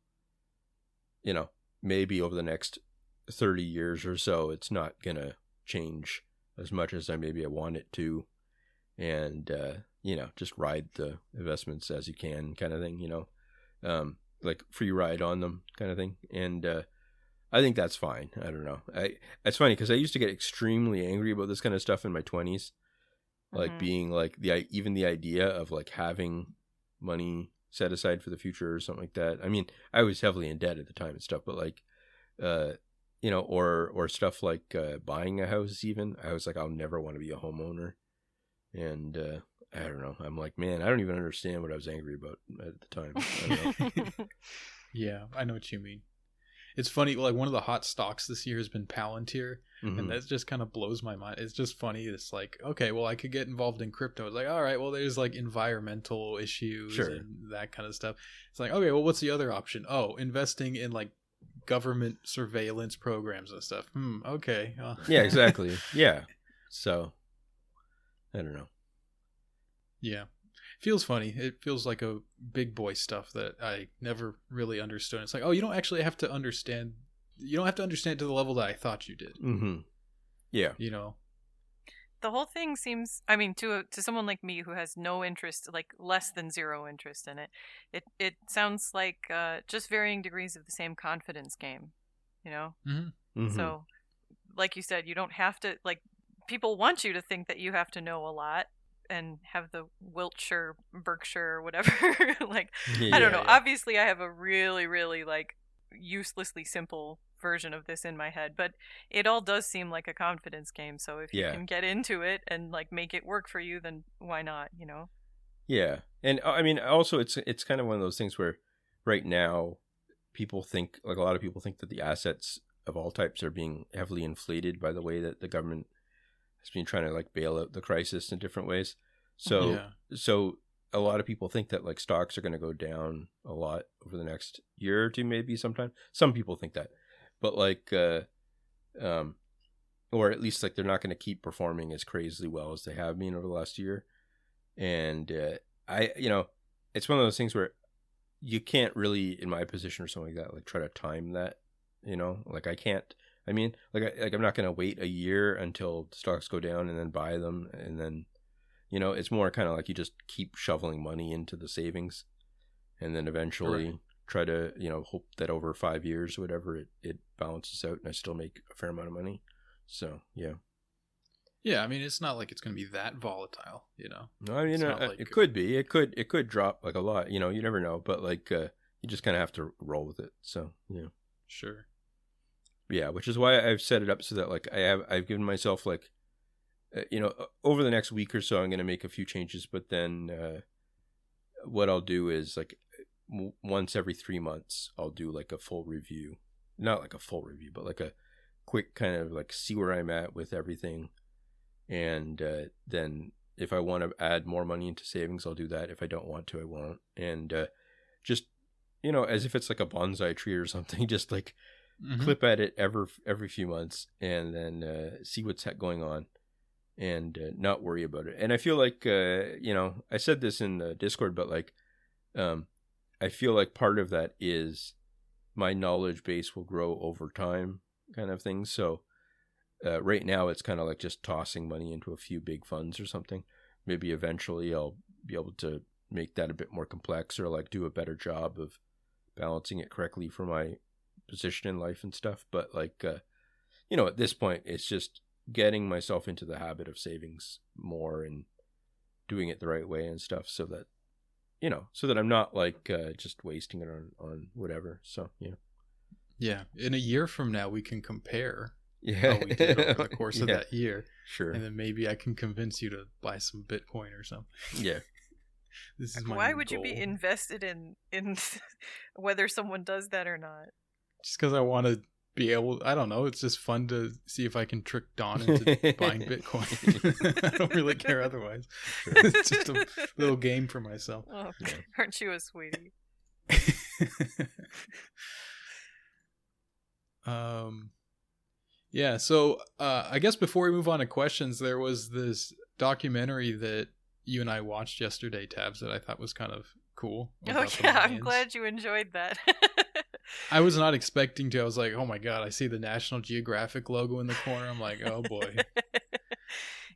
you know, maybe over the next 30 years or so it's not gonna change as much as I want it to, and you know, just ride the investments as you can kind of thing, you know, like free ride on them kind of thing. And I think that's fine. I don't know. It's funny because I used to get extremely angry about this kind of stuff in my 20s, like being like even the idea of like having money set aside for the future or something like that. I mean, I was heavily in debt at the time and stuff, but like, you know, or stuff like buying a house even. I was like, I'll never want to be a homeowner. And I don't know. I'm like, man, I don't even understand what I was angry about at the time. I don't know. Yeah, I know what you mean. It's funny, like one of the hot stocks this year has been Palantir, and that just kind of blows my mind. It's just funny. It's like, okay, well, I could get involved in crypto. It's like, all right, well, there's like environmental issues and that kind of stuff. It's like, okay, well, what's the other option? Oh, investing in like government surveillance programs and stuff. Okay. Yeah, exactly. Yeah. So, I don't know. Yeah. Feels funny. It feels like a big boy stuff that I never really understood. It's like, oh, you don't actually have to understand. You don't have to understand to the level that I thought you did. Mm-hmm. Yeah. You know, the whole thing seems, I mean, to someone like me who has no interest, like less than zero interest in it, it sounds like just varying degrees of the same confidence game, you know? Mm-hmm. So, like you said, you don't have to, like, people want you to think that you have to know a lot and have the Wiltshire, Berkshire, whatever. Like, I don't know. Yeah. Obviously, I have a really, really, like, uselessly simple version of this in my head, but it all does seem like a confidence game. So if you can get into it and, like, make it work for you, then why not, you know? Yeah. And, I mean, also, it's kind of one of those things where right now people think, like, a lot of people think that the assets of all types are being heavily inflated by the way that the government has been trying to like bail out the crisis in different ways. So a lot of people think that like stocks are going to go down a lot over the next year or two, maybe sometime. Some people think that, but like, or at least like they're not going to keep performing as crazily well as they have been over the last year. And you know, it's one of those things where you can't really, in my position or something like that, like try to time that, you know, like I can't. I mean, I'm not going to wait a year until stocks go down and then buy them. And then, you know, it's more kind of like you just keep shoveling money into the savings and then eventually try to, you know, hope that over 5 years or whatever, it balances out and I still make a fair amount of money. So, yeah. Yeah, I mean, it's not like it's going to be that volatile, you know. No, I mean, it could be. It could drop like a lot, you know, you never know. But like, you just kind of have to roll with it. So, yeah. Sure. Yeah, which is why I've set it up so that like I've given myself like, you know, over the next week or so I'm going to make a few changes, but then what I'll do is like once every 3 months I'll do like a full review, not like a full review, but like a quick kind of like see where I'm at with everything, and then if I want to add more money into savings I'll do that. If I don't want to, I won't. And just, you know, as if it's like a bonsai tree or something, just like clip at it every few months, and then see what's going on, and not worry about it. And I feel like I said this in the Discord, but like I feel like part of that is my knowledge base will grow over time, kind of thing. So right now it's kind of like just tossing money into a few big funds or something. Maybe eventually I'll be able to make that a bit more complex, or like do a better job of balancing it correctly for my position in life and stuff. But like at this point it's just getting myself into the habit of savings more and doing it the right way and stuff, so that I'm not like just wasting it on whatever. So yeah, in a year from now we can compare how we did over the course of that year. Sure. And then maybe I can convince you to buy some Bitcoin or something. Yeah. This is my Why new would goal. you be invested in whether someone does that or not? Just because I want to be able, I don't know, it's just fun to see if I can trick Don into buying Bitcoin. I don't really care otherwise. Sure. It's just a little game for myself. Oh, aren't you a sweetie? Yeah, so I guess before we move on to questions, there was this documentary that you and I watched yesterday, Tabs, that I thought was kind of cool. Oh yeah, I'm glad you enjoyed that. I was not expecting to. I was like, oh my god, I see the National Geographic logo in the corner. I'm like, oh boy.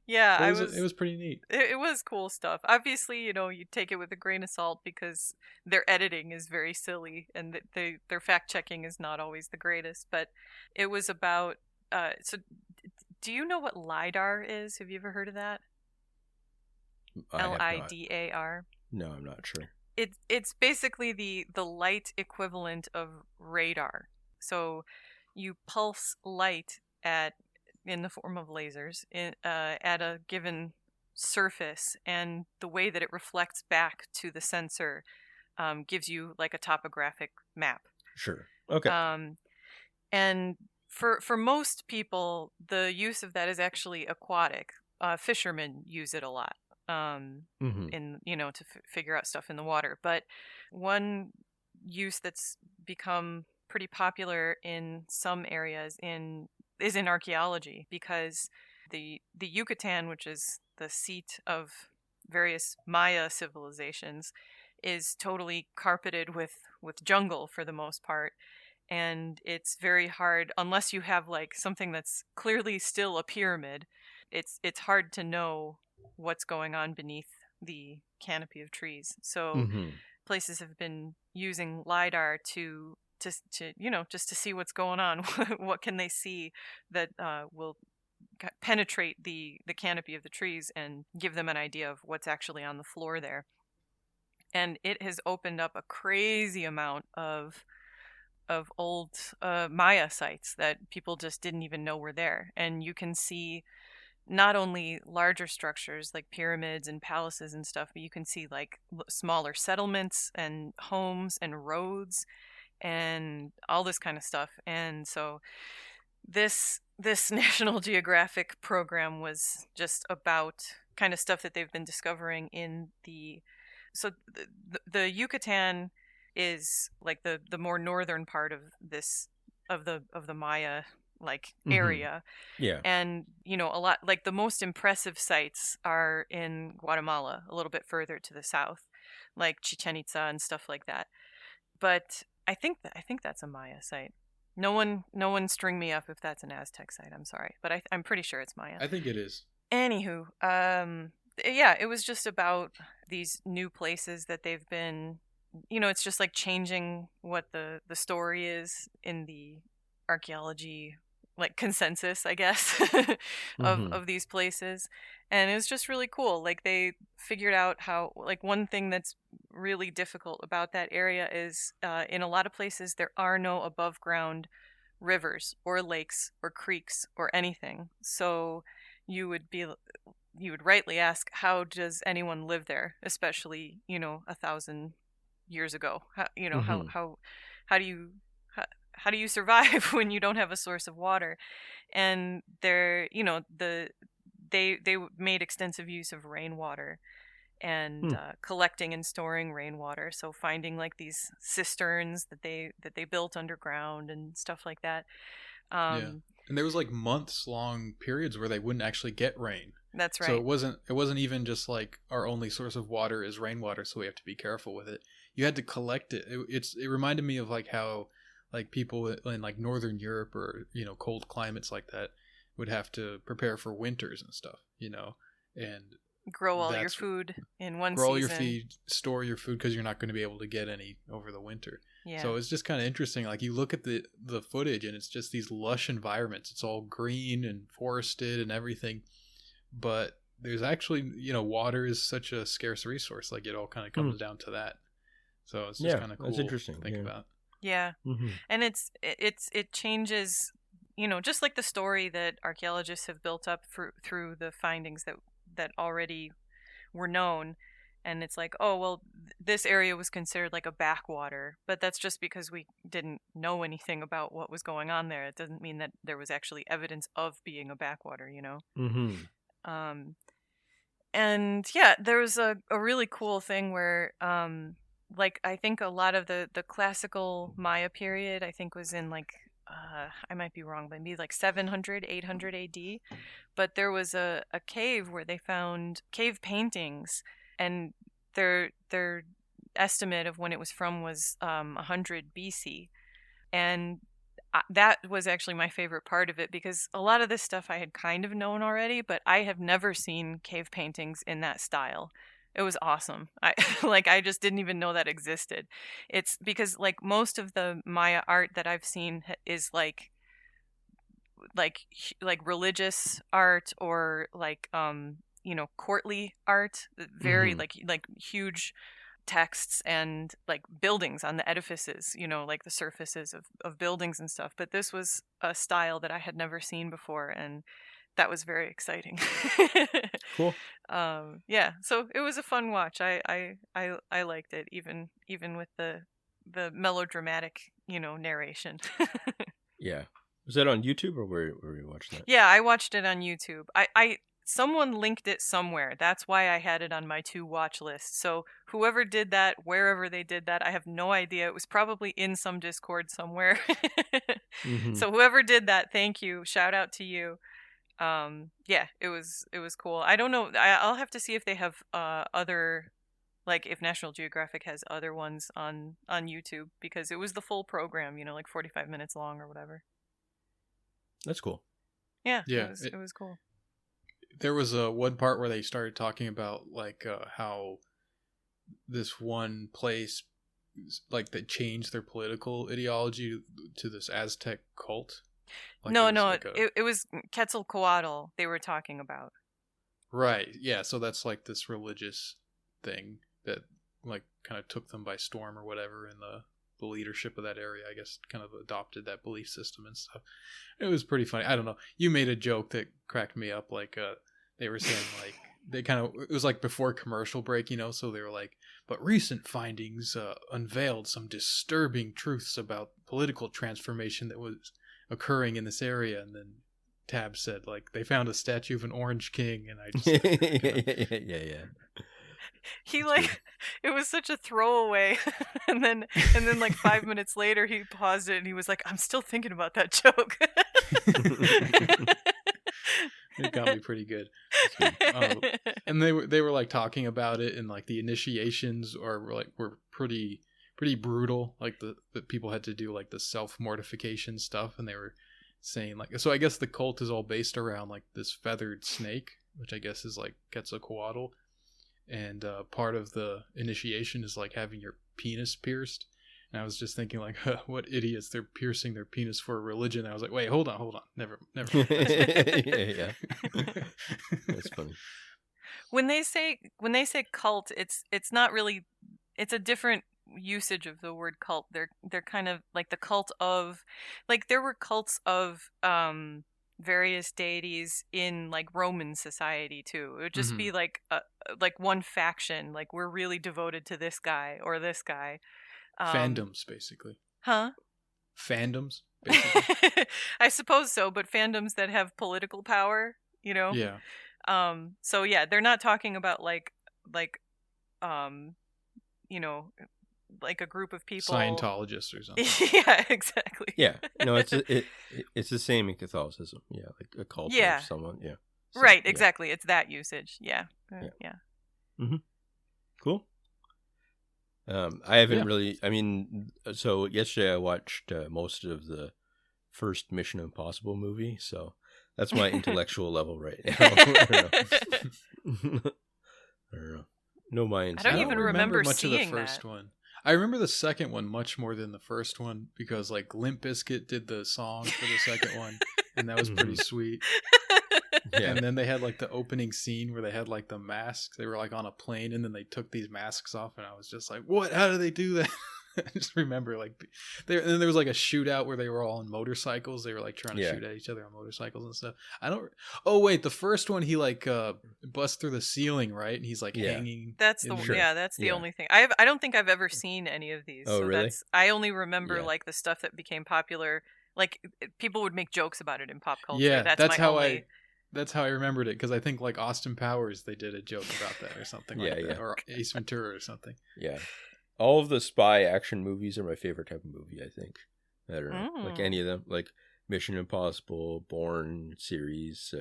Yeah, it was pretty neat. It was cool stuff. Obviously, you take it with a grain of salt because their editing is very silly and their fact checking is not always the greatest. But it was about. So, do you know what LIDAR is? Have you ever heard of that? LIDAR. No, I'm not sure. It's basically the light equivalent of radar. So, you pulse light in the form of lasers at a given surface, and the way that it reflects back to the sensor gives you like a topographic map. Sure. Okay. And for most people, the use of that is actually aquatic. Fishermen use it a lot in to figure out stuff in the water. But one use that's become pretty popular in some areas is in archaeology, because the Yucatan, which is the seat of various Maya civilizations, is totally carpeted with jungle for the most part, and it's very hard unless you have like something that's clearly still a pyramid. It's hard to know what's going on beneath the canopy of trees. So places have been using LIDAR to just to see what's going on. What can they see that will penetrate the canopy of the trees and give them an idea of what's actually on the floor there. And it has opened up a crazy amount of old Maya sites that people just didn't even know were there. And you can see not only larger structures like pyramids and palaces and stuff, but you can see like smaller settlements and homes and roads and all this kind of stuff. And so this National Geographic program was just about kind of stuff that they've been discovering in the Yucatan is like the more northern part of the Maya like area. Yeah. And a lot like the most impressive sites are in Guatemala, a little bit further to the south, like Chichen Itza and stuff like that. But I think that's a Maya site. No one string me up if that's an Aztec site. I'm sorry, but I'm pretty sure it's Maya. I think it is. Anywho, yeah, it was just about these new places that they've been, it's just like changing what the story is in the archaeology like consensus, I guess, of these places. And it was just really cool. Like they figured out how, like one thing that's really difficult about that area is in a lot of places there are no above ground rivers or lakes or creeks or anything. So you would rightly ask, how does anyone live there, especially 1,000 years ago? How do you survive when you don't have a source of water? And they made extensive use of rainwater, and collecting and storing rainwater. So finding like these cisterns that they built underground and stuff like that. Yeah. And there was like months long periods where they wouldn't actually get rain. That's right. So it wasn't even just like our only source of water is rainwater, so we have to be careful with it. You had to collect it. It reminded me of like how like people in like Northern Europe or, you know, cold climates like that would have to prepare for winters and stuff, you know, and grow all your food in one season. Grow all your feed, store your food because you're not going to be able to get any over the winter. Yeah. So it's just kind of interesting. Like you look at the footage and it's just these lush environments. It's all green and forested and everything. But there's actually, you know, water is such a scarce resource. Like it all kind of comes down to that. So it's just kind of cool that's interesting to think about. Yeah. And it changes, you know, just like the story that archaeologists have built up through the findings that already were known. And it's like, oh, well, this area was considered like a backwater, but that's just because we didn't know anything about what was going on there. It doesn't mean that there was actually evidence of being a backwater, you know? And yeah, there was a really cool thing where, like, I think a lot of the classical Maya period, I think was in like, I might be wrong, but maybe like 700, 800 AD. But there was a cave where they found cave paintings, and their estimate of when it was from was 100 BC. And that was actually my favorite part of it, because a lot of this stuff I had kind of known already, but I have never seen cave paintings in that style. It was awesome. I just didn't even know that existed. It's because like most of the Maya art that I've seen is like religious art or like you know, courtly art, very like huge texts and like buildings on the edifices, you know, like the surfaces of buildings and stuff. But this was a style that I had never seen before, and that was very exciting. Cool. Yeah, so it was a fun watch. I liked it, even with the melodramatic, you know, narration. Yeah. Was that on YouTube or where were you watching that? Yeah, I watched it on YouTube. Someone linked it somewhere. That's why I had it on my to watch list. So whoever did that, wherever they did that, I have no idea. It was probably in some Discord somewhere. So whoever did that, thank you. Shout out to you. Yeah, it was cool. I don't know. I'll have to see if they have other, like if National Geographic has other ones on YouTube, because it was the full program, you know, like 45 minutes long or whatever. That's cool. Yeah, it was cool. There was one part where they started talking about like how this one place, like they changed their political ideology to this Aztec cult. Like it was Quetzalcoatl they were talking about. Right. Yeah. So that's like this religious thing that like kind of took them by storm or whatever, and the leadership of that area, I guess, kind of adopted that belief system and stuff. It was pretty funny. I don't know. You made a joke that cracked me up. Like they were saying like they kind of, it was like before commercial break, you know. So they were like, but recent findings unveiled some disturbing truths about political transformation that was occurring in this area. And then Tab said like they found a statue of an orange king, and I just yeah. He like it was such a throwaway, and then like 5 minutes later he paused it and he was like, I'm still thinking about that joke. It got me pretty good. And they were like talking about it, and like the initiations were pretty brutal. Like the people had to do like the self-mortification stuff, and they were saying like, so I guess the cult is all based around like this feathered snake, which I guess is like Quetzalcoatl. And part of the initiation is like having your penis pierced. And I was just thinking like, what idiots, they're piercing their penis for a religion. And I was like, wait, hold on, never. yeah. That's funny. When they say cult, it's not really, it's a different usage of the word cult. They're kind of like the cult of, like there were cults of various deities in like Roman society too. It would just be like one faction, like we're really devoted to this guy or this guy. Fandoms, basically. Huh? Fandoms, basically. I suppose so, but fandoms that have political power, you know? Yeah. So yeah, they're not talking about like you know, like a group of people. Scientologists or something. Yeah, exactly. Yeah. No, it's the same in Catholicism. Yeah, like a cult Yeah. of someone. Yeah. So, Right, yeah. exactly. It's that usage. Yeah. Yeah. Mm-hmm. Cool. I haven't Yeah. really. I mean, so yesterday I watched most of the first Mission Impossible movie, so that's my intellectual level right now. I don't know. No Mayans. I don't even remember much seeing of the first that. one. I remember the second one much more than the first one because like Limp Bizkit did the song for the second one, and that was pretty sweet. Yeah. And then they had like the opening scene where they had like the masks. They were like on a plane, and then they took these masks off, and I was just like, "What? How do they do that?" I just remember like there. And then there was like a shootout where they were all on motorcycles. They were like trying to shoot at each other on motorcycles and stuff. I don't. Oh wait, the first one he like busts through the ceiling, right? And he's like hanging. That's the Sure. that's the only thing. I don't think I've ever seen any of these. Oh, so really? I only remember Yeah. like the stuff that became popular. Like people would make jokes about it in pop culture. Yeah, that's how only... That's how I remembered it because I think like Austin Powers they did a joke about that or something like that, Yeah. or Ace Ventura or something. Yeah. All of the spy action movies are my favorite type of movie, I think. I don't know. Like any of them. Like Mission Impossible, Bourne series,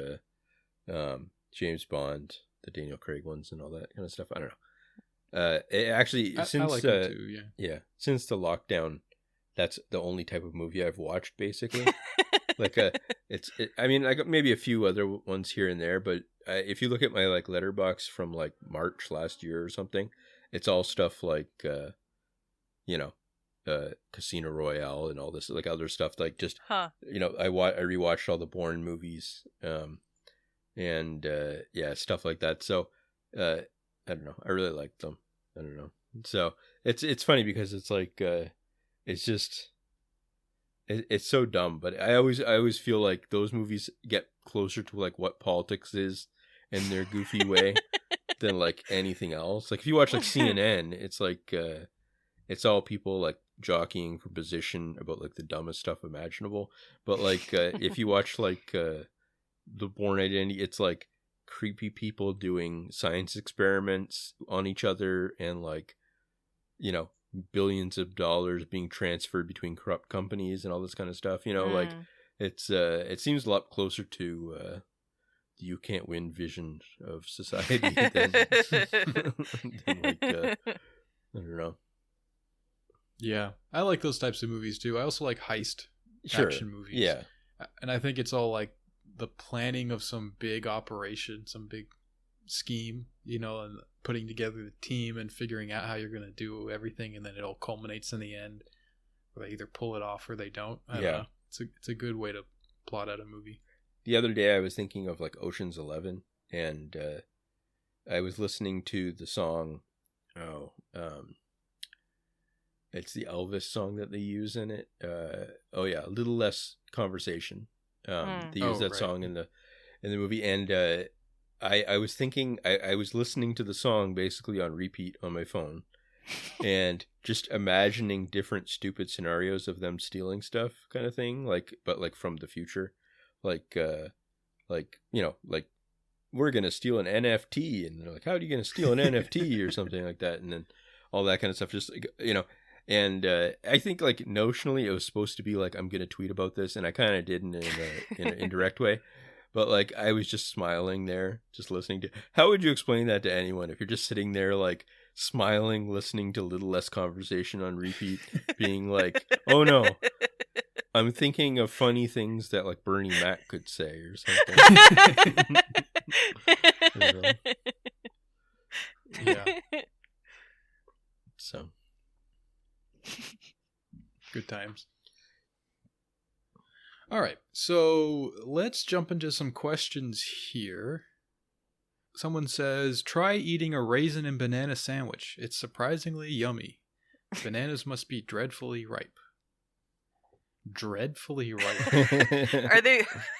James Bond, the Daniel Craig ones and all that kind of stuff. I don't know. It actually, I since like them too, yeah. since the lockdown, that's the only type of movie I've watched, basically. Like I mean, like maybe a few other ones here and there, but if you look at my like letterbox from like March last year or something, it's all stuff like Casino Royale and all this like other stuff, like just I rewatched all the Bourne movies, and stuff like that. So I don't know, I really liked them. I don't know. So it's funny because it's like it's just. It's so dumb, but I always feel like those movies get closer to like what politics is in their goofy way than like anything else. Like if you watch like CNN, it's like it's all people like jockeying for position about like the dumbest stuff imaginable. But like if you watch like the Bourne Identity, it's like creepy people doing science experiments on each other and like billions of dollars being transferred between corrupt companies and all this kind of stuff. Like it's it seems a lot closer to the you can't win vision of society than like I don't know. Yeah, I like those types of movies too. I also like heist action movies. Yeah, and I think it's all like the planning of some big operation, some big scheme, and putting together the team and figuring out how you're going to do everything, and then it all culminates in the end where they either pull it off or they don't. I don't know. It's a good way to plot out a movie. The other day I was thinking of like Ocean's 11, and I was listening to the song it's the Elvis song that they use in it. A Little Less Conversation. They use that song in the movie, and I was thinking, I was listening to the song basically on repeat on my phone and just imagining different stupid scenarios of them stealing stuff kind of thing. But from the future, like we're going to steal an NFT, and they're like, how are you going to steal an NFT or something like that? And then all that kind of stuff, just and I think like notionally it was supposed to be like, I'm going to tweet about this. And I kind of did in an indirect way. But like I was just smiling there, just listening to. How would you explain that to anyone if you're just sitting there like smiling, listening to Little Less Conversation on repeat, being like, "Oh no, I'm thinking of funny things that like Bernie Mac could say or something." Yeah. So good times. All right, so let's jump into some questions here. Someone says, try eating a raisin and banana sandwich. It's surprisingly yummy. Bananas must be dreadfully ripe. Dreadfully ripe.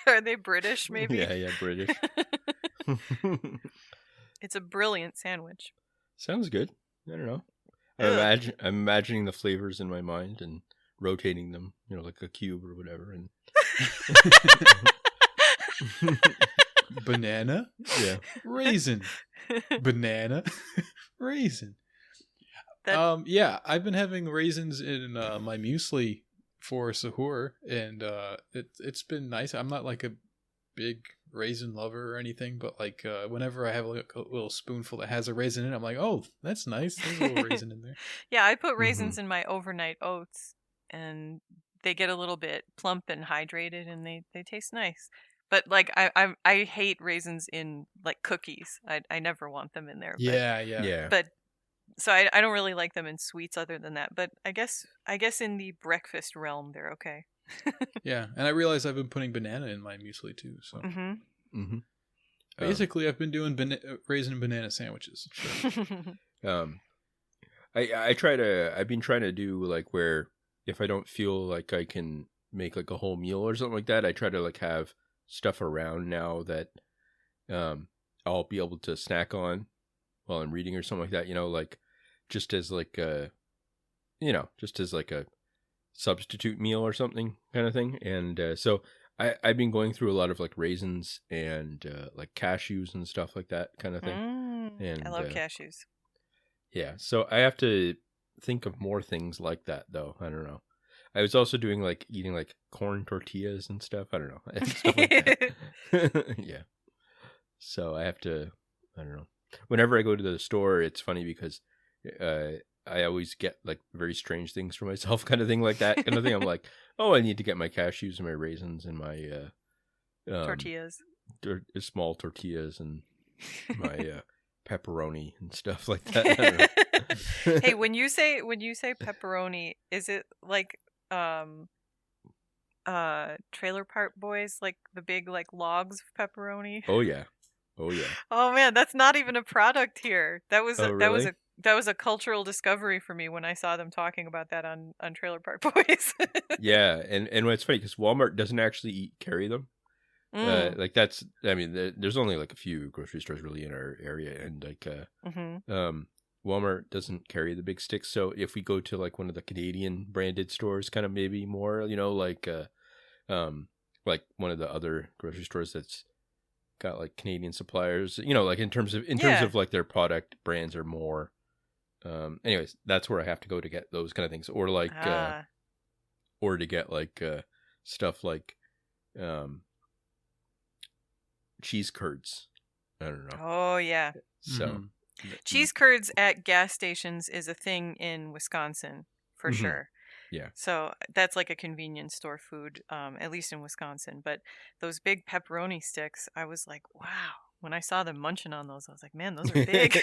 Are they British, maybe? Yeah, British. It's a brilliant sandwich. Sounds good. I don't know. I'm imagining the flavors in my mind and rotating them, like a cube or whatever, and banana, yeah, raisin, banana, raisin. That... Yeah, I've been having raisins in my muesli for sahur, and it's been nice. I'm not like a big raisin lover or anything, but like whenever I have like a little spoonful that has a raisin in it, I'm like, oh, that's nice. There's a little raisin in there. Yeah, I put raisins in my overnight oats, and they get a little bit plump and hydrated, and they taste nice. But like I hate raisins in like cookies. I never want them in there. Yeah. But so I don't really like them in sweets other than that. But I guess in the breakfast realm they're okay. Yeah, and I realize I've been putting banana in my muesli too. So basically, I've been doing raisin and banana sandwiches. Sure. I've been trying to do like where if I don't feel like I can make like a whole meal or something like that, I try to like have stuff around now that I'll be able to snack on while I'm reading or something like that, like just as like a substitute meal or something kind of thing. And so I've been going through a lot of like raisins and like cashews and stuff like that kind of thing. And I love cashews. Yeah, so I have to think of more things like that though. I don't know. I was also doing like eating like corn tortillas and stuff. I don't know. Stuff like that. Yeah. So I have to, I don't know. Whenever I go to the store, it's funny because I always get like very strange things for myself, kind of thing like that. Kind of thing. I'm like, oh, I need to get my cashews and my raisins and my tortillas. Small tortillas and my pepperoni and stuff like that. Hey, when you say pepperoni, is it like Trailer Park Boys, like the big like logs of pepperoni? Oh yeah. Oh man, that's not even a product here. That was Really? that was a cultural discovery for me when I saw them talking about that on Trailer Park Boys. Yeah, and what's funny because Walmart doesn't actually carry them. Like that's, I mean, there's only like a few grocery stores really in our area, and like Walmart doesn't carry the big sticks. So if we go to like one of the Canadian branded stores, kind of maybe more, like one of the other grocery stores that's got like Canadian suppliers, like in terms of like their product brands are more. Anyways, that's where I have to go to get those kind of things, or like, or to get like stuff like cheese curds. I don't know. Oh yeah. So cheese curds at gas stations is a thing in Wisconsin for sure. Yeah. So that's like a convenience store food, at least in Wisconsin. But those big pepperoni sticks, I was like, wow. When I saw them munching on those, I was like, man, those are big.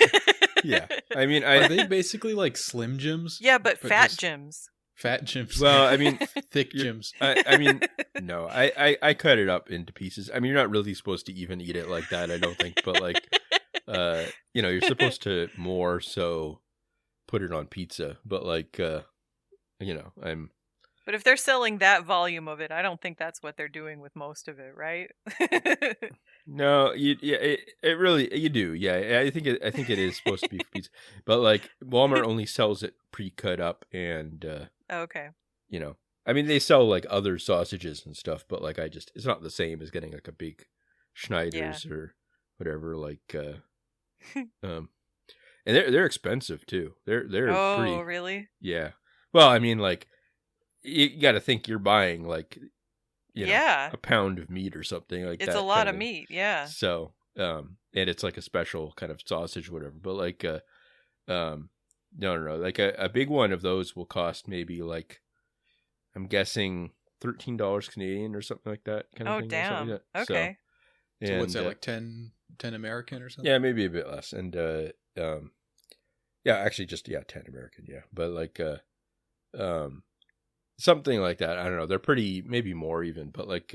Yeah. I mean, are they basically like Slim Jims? Yeah, but fat Jims. Fat Jims. Well, I mean, thick Jims. I mean, no, I cut it up into pieces. I mean, you're not really supposed to even eat it like that, I don't think. But like, you're supposed to more so put it on pizza. But like, But if they're selling that volume of it, I don't think that's what they're doing with most of it, right? No, you do. Yeah, I think it is supposed to be for pizza. But like Walmart only sells it pre-cut up and okay. I mean they sell like other sausages and stuff, but like it's not the same as getting like a big Schneider's or whatever like and they're expensive too. They're pretty. Oh, really? Yeah. Well, I mean like you got to think you're buying like a pound of meat or something like that. It's a lot of meat, yeah. So, and it's like a special kind of sausage or whatever. But like, no. Like a big one of those will cost maybe like, I'm guessing $13 Canadian or something like that. Kind of thing. Oh, damn. Like that. Okay. So what's that, like 10 American or something? Yeah, maybe a bit less. And, actually just, 10 American. Yeah. But like, something like that. I don't know. They're pretty, maybe more even, but like,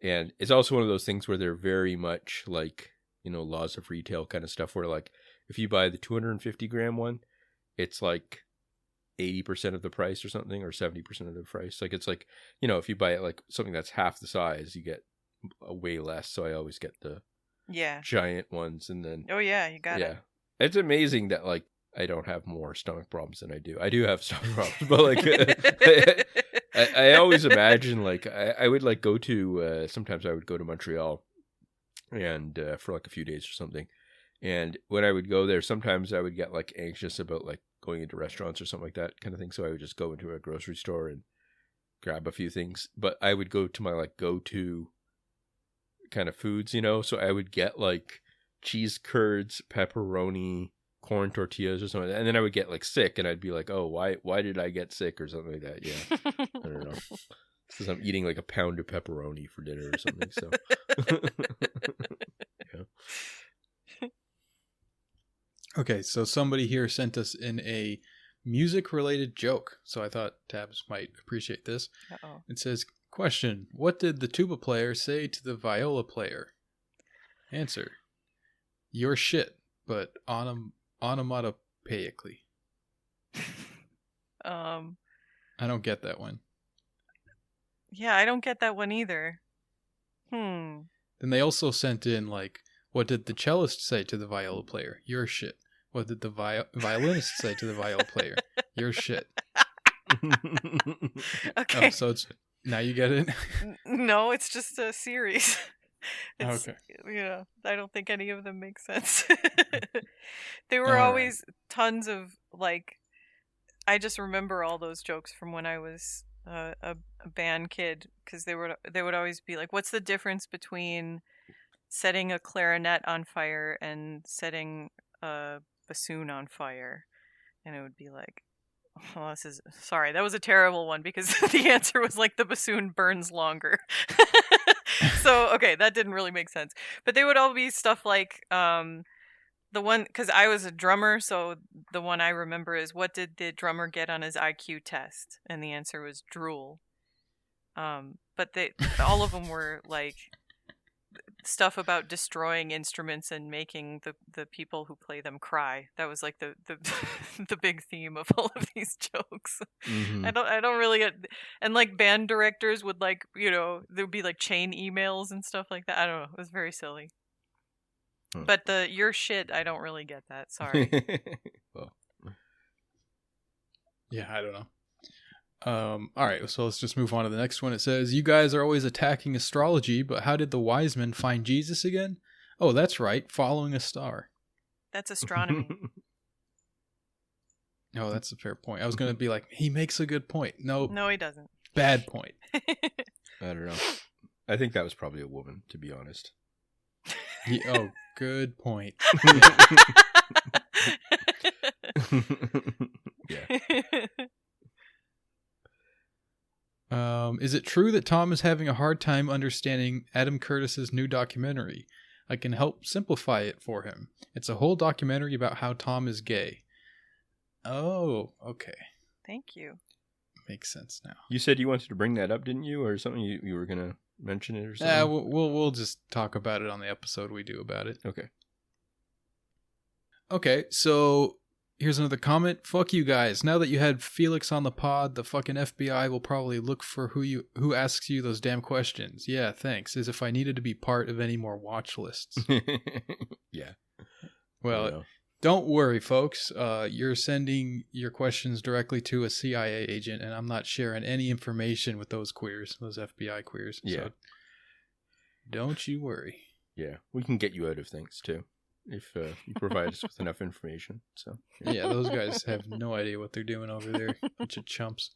and it's also one of those things where they're very much like, laws of retail kind of stuff where like, if you buy the 250 gram one, it's like 80% of the price or something, or 70% of the price. Like, it's like, if you buy it like something that's half the size, you get way less. So I always get the giant ones. And then, oh yeah, you got it. It's amazing that like, I don't have more stomach problems than I do. I do have stomach problems, but like I always imagine like I would like go to sometimes I would go to Montreal and for like a few days or something, And when I would go there, sometimes I would get like anxious about like going into restaurants or something like that kind of thing. So I would just go into a grocery store and grab a few things. But I would go to my like go-to kind of foods, you know. So I would get like cheese curds, pepperoni, corn tortillas or something. And then I would get like sick and I'd be like, oh, why did I get sick or something like that? Yeah. I don't know. Because I'm eating like a pound of pepperoni for dinner or something. So yeah. Okay, so somebody here sent us in a music-related joke, so I thought Tabs might appreciate this. Uh-oh. It says, question, what did the tuba player say to the viola player? Answer, you're shit, but onomatopoeically. I don't get that one. Yeah, I don't get that one either. Then they also sent in, like, what did the cellist say to the viola player? You're shit. What did the violinist say to the viola player? You're shit. Okay. Oh, so it's now you get it? No, it's just a series. Okay. Yeah, I don't think any of them make sense. There were always tons of, like, I just remember all those jokes from when I was a band kid, because they would always be like, what's the difference between setting a clarinet on fire and setting a bassoon on fire? And it would be like, oh, sorry, that was a terrible one, because the answer was like the bassoon burns longer. So, okay, that didn't really make sense. But they would all be stuff like, the one, because I was a drummer, so the one I remember is, what did the drummer get on his IQ test? And the answer was drool. But all of them were like stuff about destroying instruments and making the people who play them cry. That was like the the big theme of all of these jokes. Mm-hmm. I don't really get, and like band directors would, like, you know, there would be like chain emails and stuff like that. I don't know. It was very silly. But the "you're shit," I don't really get that. Sorry. Well, yeah, I don't know. All right, so let's just move on to the next one. It says, you guys are always attacking astrology, but how did the wise men find Jesus again? Oh, that's right, following a star. That's astronomy. Oh, that's a fair point. I was going to be like, he makes a good point. Nope. No, he doesn't. Bad point. I don't know. I think that was probably a woman, to be honest. Oh, good point. Yeah. Is it true that Tom is having a hard time understanding Adam Curtis's new documentary? I can help simplify it for him. It's a whole documentary about how Tom is gay. Oh, okay. Thank you. Makes sense now. You said you wanted to bring that up, didn't you? Or something you were going to mention it or something? Yeah, we'll just talk about it on the episode we do about it. Okay. Okay, so here's another comment. Fuck you guys. Now that you had Felix on the pod, the fucking FBI will probably look for who asks you those damn questions. Yeah, thanks. As if I needed to be part of any more watch lists. Yeah. Well, don't worry, folks. You're sending your questions directly to a CIA agent, and I'm not sharing any information with those queers, those FBI queers. Yeah. So don't you worry. Yeah, we can get you out of things too, if you provide us with enough information. So yeah, those guys have no idea what they're doing over there. Bunch of chumps.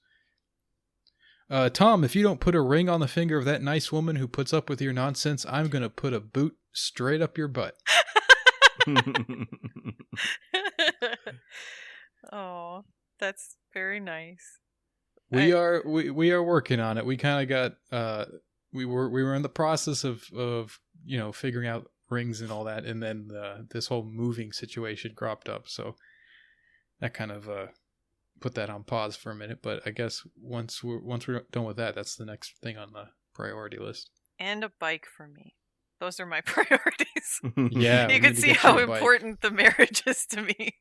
Tom, if you don't put a ring on the finger of that nice woman who puts up with your nonsense, I'm gonna put a boot straight up your butt. Oh, that's very nice. We are working on it. We kind of got we were in the process of figuring out rings and all that, and then this whole moving situation cropped up, so that kind of put that on pause for a minute. But I guess once we're done with that, that's the next thing on the priority list. And a bike for me. Those are my priorities. Yeah, you can see how important the marriage is to me.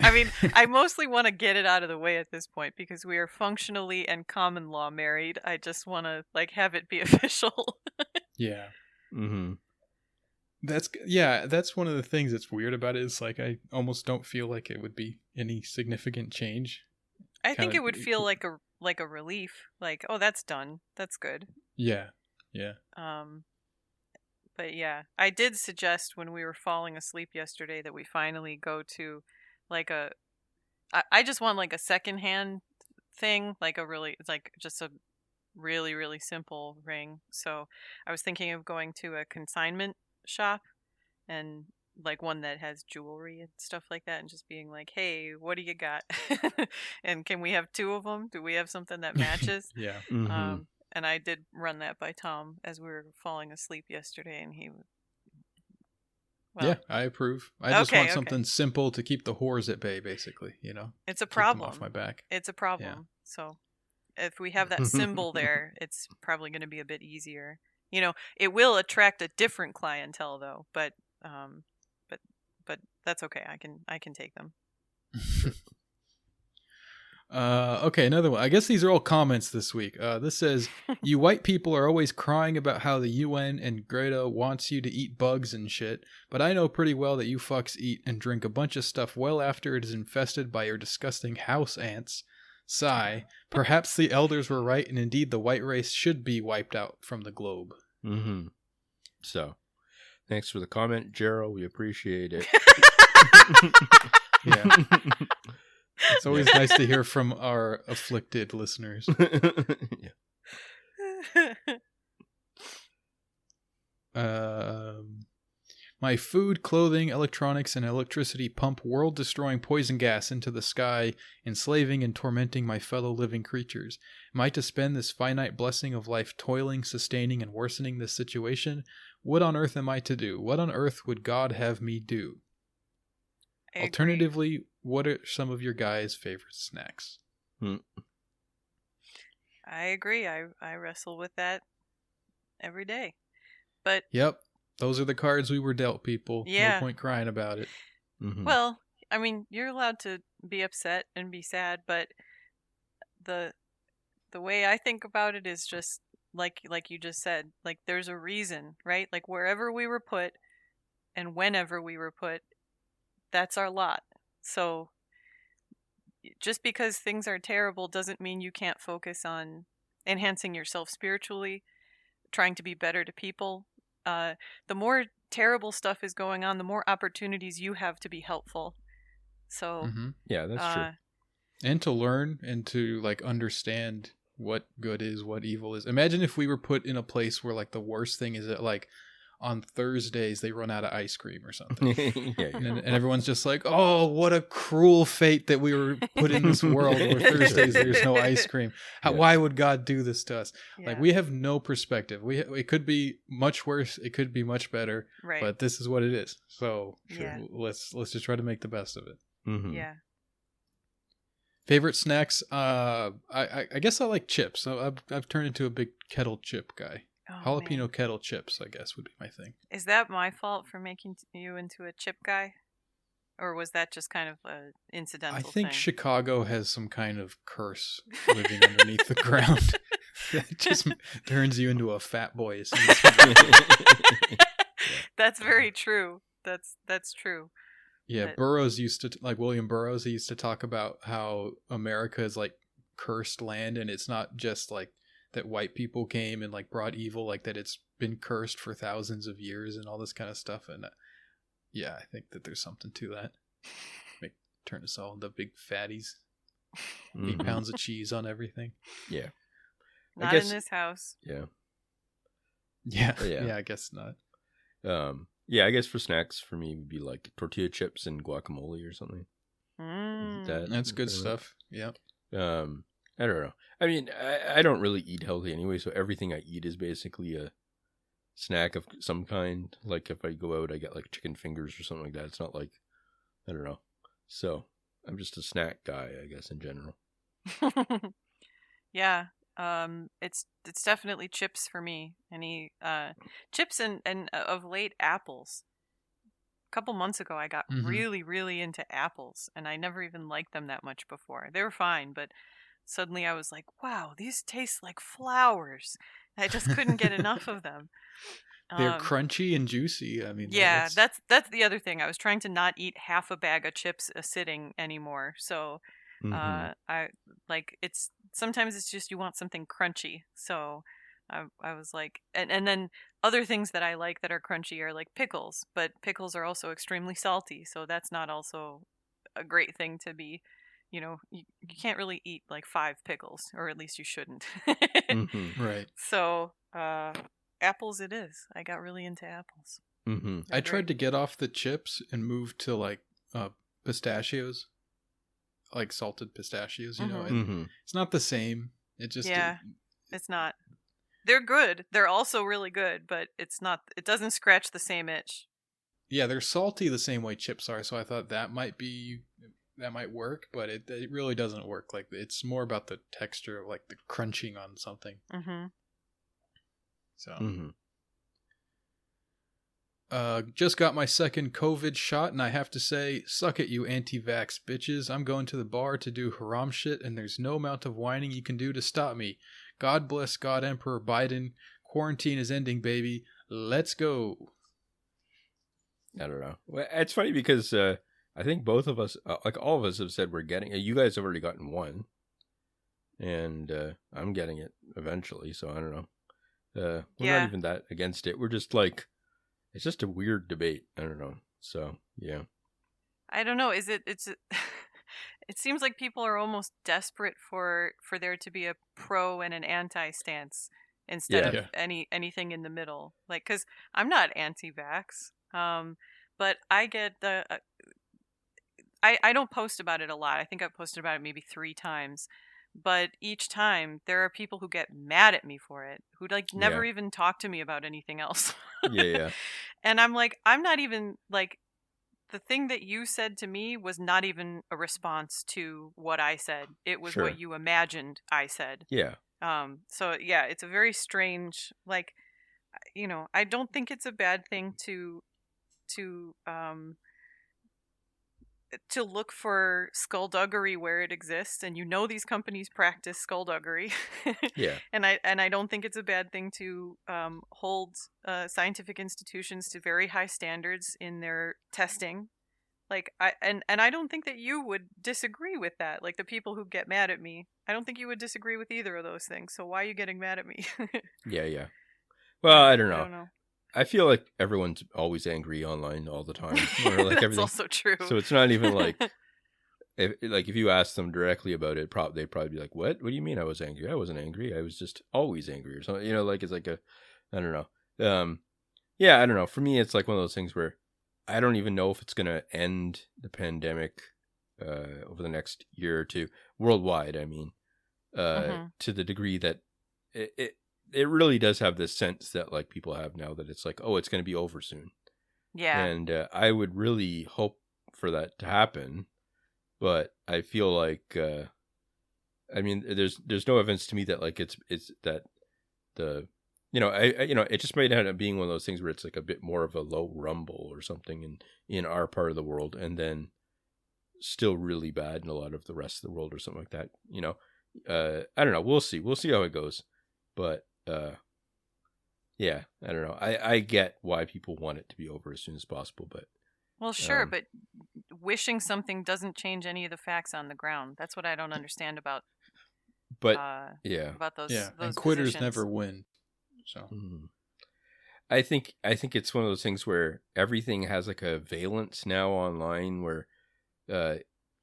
I mean, I mostly want to get it out of the way at this point because we are functionally and common law married. I just want to have it be official. Yeah. Mm-hmm. That's one of the things that's weird about it. Is I almost don't feel like it would be any significant change. I think it would feel like a relief. Oh, that's done. That's good. Yeah. Yeah. But yeah, I did suggest when we were falling asleep yesterday that we finally go to like I just want like a secondhand thing, like it's like just a really, really simple ring. So I was thinking of going to a consignment shop and like one that has jewelry and stuff like that and just being like, hey, what do you got? And can we have 2 of them? Do we have something that matches? Yeah. Mm-hmm. And I did run that by Tom as we were falling asleep yesterday, and he Yeah, I approve. I just want something simple to keep the whores at bay, basically, you know? It's a Keep them problem. off my back. It's a problem. Yeah. So if we have that symbol there, it's probably going to be a bit easier. You know, it will attract a different clientele though, but that's okay. I can take them. Okay, another one. I guess these are all comments this week. This says, you white people are always crying about how the UN and Greta wants you to eat bugs and shit, but I know pretty well that you fucks eat and drink a bunch of stuff well after it is infested by your disgusting house ants. Sigh. Perhaps the elders were right, and indeed the white race should be wiped out from the globe. Mm-hmm. So, thanks for the comment, Gerald. We appreciate it. Yeah. It's always nice to hear from our afflicted listeners. My food, clothing, electronics, and electricity pump world-destroying poison gas into the sky, enslaving and tormenting my fellow living creatures. Am I to spend this finite blessing of life toiling, sustaining, and worsening this situation? What on earth am I to do? What on earth would God have me do? Alternatively, what are some of your guys' favorite snacks? I agree. I wrestle with that every day. But yep, those are the cards we were dealt, people. Yeah. No point crying about it. Mm-hmm. Well, I mean, you're allowed to be upset and be sad, but the way I think about it is just like you just said, like there's a reason, right? Like wherever we were put and whenever we were put, that's our lot. So just because things are terrible doesn't mean you can't focus on enhancing yourself spiritually, trying to be better to people. The more terrible stuff is going on, the more opportunities you have to be helpful. So yeah, that's true. And to learn and to like understand what good is, what evil is. Imagine if we were put in a place where like the worst thing is that like on Thursdays they run out of ice cream or something. And everyone's just like, oh, what a cruel fate that we were put in this world where Thursdays there's no ice cream. Why would God do this to us? Yeah. Like we have no perspective. It could be much worse, it could be much better, right. But this is what it is. So let's just try to make the best of it. Mm-hmm. Yeah. Favorite snacks? I guess I like chips. I've turned into a big kettle chip guy. Oh, jalapeno kettle chips, I guess, would be my thing. Is that my fault for making you into a chip guy? Or was that just kind of an incidental thing? I think Chicago has some kind of curse living underneath the ground that just turns you into a fat boy. That's very true. That's true. Yeah, but Burroughs used to, like William Burroughs, he used to talk about how America is like cursed land, and it's not just like that white people came and like brought evil, like that it's been cursed for thousands of years and all this kind of stuff. And yeah, I think that there's something to that. Turn us all into big fatties. 8 pounds of cheese on everything. Yeah. Not in this house. Yeah. Yeah. Yeah, I guess not. Yeah, I guess for snacks for me would be like tortilla chips and guacamole or something. That's good stuff. Yeah. I don't know. I mean, I don't really eat healthy anyway, so everything I eat is basically a snack of some kind. Like if I go out, I get like chicken fingers or something like that. It's not like, I don't know. So I'm just a snack guy, I guess, in general. Yeah. It's definitely chips for me. Any chips and of late apples. A couple months ago, I got really, really into apples, and I never even liked them that much before. They were fine, but suddenly I was like, wow, these taste like flowers. I just couldn't get enough of them. They're crunchy and juicy. I mean, yeah, that's the other thing. I was trying to not eat half a bag of chips a sitting anymore. So I like sometimes it's just you want something crunchy. So I was like, and then other things that I like that are crunchy are like pickles, but pickles are also extremely salty, so that's not also a great thing to be. You can't really eat like 5 pickles, or at least you shouldn't. Right. So, apples it is. I got really into apples. I tried to get off the chips and move to like pistachios, like salted pistachios, and it's not the same. It just it's not. They're good. They're also really good, but it's not. It doesn't scratch the same itch. Yeah, they're salty the same way chips are, so I thought that might work, but it really doesn't work. Like, it's more about the texture of like the crunching on something. So just got my second COVID shot, and I have to say, suck it, you anti-vax bitches. I'm going to the bar to do haram shit, and there's no amount of whining you can do to stop me. God bless God Emperor Biden. Quarantine is ending, baby. Let's go. I don't know. Well, it's funny because I think both of us, like all of us, have said we're getting it. You guys have already gotten one, and I'm getting it eventually. So I don't know. We're not even that against it. We're just like, it's just a weird debate. I don't know. So yeah. I don't know. It seems like people are almost desperate for there to be a pro and an anti stance instead of anything in the middle. Like, because I'm not anti-vax, but I get I don't post about it a lot. I think I've posted about it maybe 3 times. But each time there are people who get mad at me for it, who like never even talk to me about anything else. And I'm like, I'm not even like, the thing that you said to me was not even a response to what I said. It was what you imagined I said. Yeah. So yeah, it's a very strange, like, I don't think it's a bad thing to look for skullduggery where it exists, and these companies practice skullduggery. And I don't think it's a bad thing to hold scientific institutions to very high standards in their testing. Like, I don't think that you would disagree with that. Like, the people who get mad at me, I don't think you would disagree with either of those things. So why are you getting mad at me? Yeah. Well, I don't know. I feel like everyone's always angry online all the time. Or like That's also true. So it's not even like, if you ask them directly about it, they'd probably be like, "What? What do you mean I was angry? I wasn't angry. I was just always angry," or something. Like, it's like I don't know. Yeah, I don't know. For me, it's like one of those things where I don't even know if it's gonna end the pandemic over the next year or two, worldwide. I mean, to the degree that it really does have this sense that like people have now, that it's like, oh, it's going to be over soon. Yeah. And I would really hope for that to happen, but I feel like I mean, there's no evidence to me that like it's that the it just might end up being one of those things where it's like a bit more of a low rumble or something in our part of the world, and then still really bad in a lot of the rest of the world or something like that. I don't know. We'll see how it goes, but yeah, I don't know. I get why people want it to be over as soon as possible, but well, sure, but wishing something doesn't change any of the facts on the ground. That's what I don't understand about. But about those. Yeah, those and quitters positions. never win. So I think it's one of those things where everything has like a valence now online, where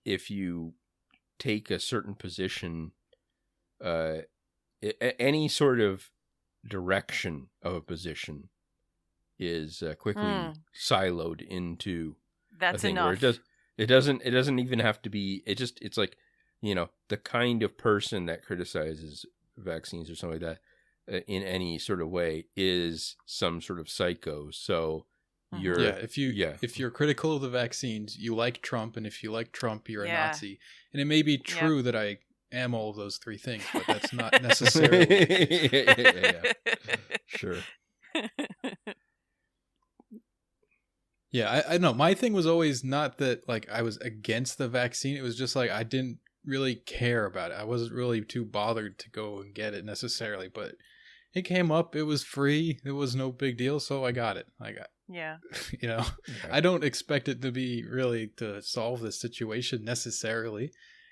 if you take a certain position, any sort of direction of a position is quickly siloed into that's a thing enough. where it doesn't even have to be. It's like, the kind of person that criticizes vaccines or something like that in any sort of way is some sort of psycho. So if you're critical of the vaccines, you like Trump, and if you like Trump, you're a Nazi. And it may be true that I am all of those 3 things, but that's not necessarily. Yeah. Sure. Yeah, I know. My thing was always not that like I was against the vaccine. It was just like I didn't really care about it. I wasn't really too bothered to go and get it necessarily, but it came up. It was free. It was no big deal, so I got it. I don't expect it to be really to solve this situation necessarily.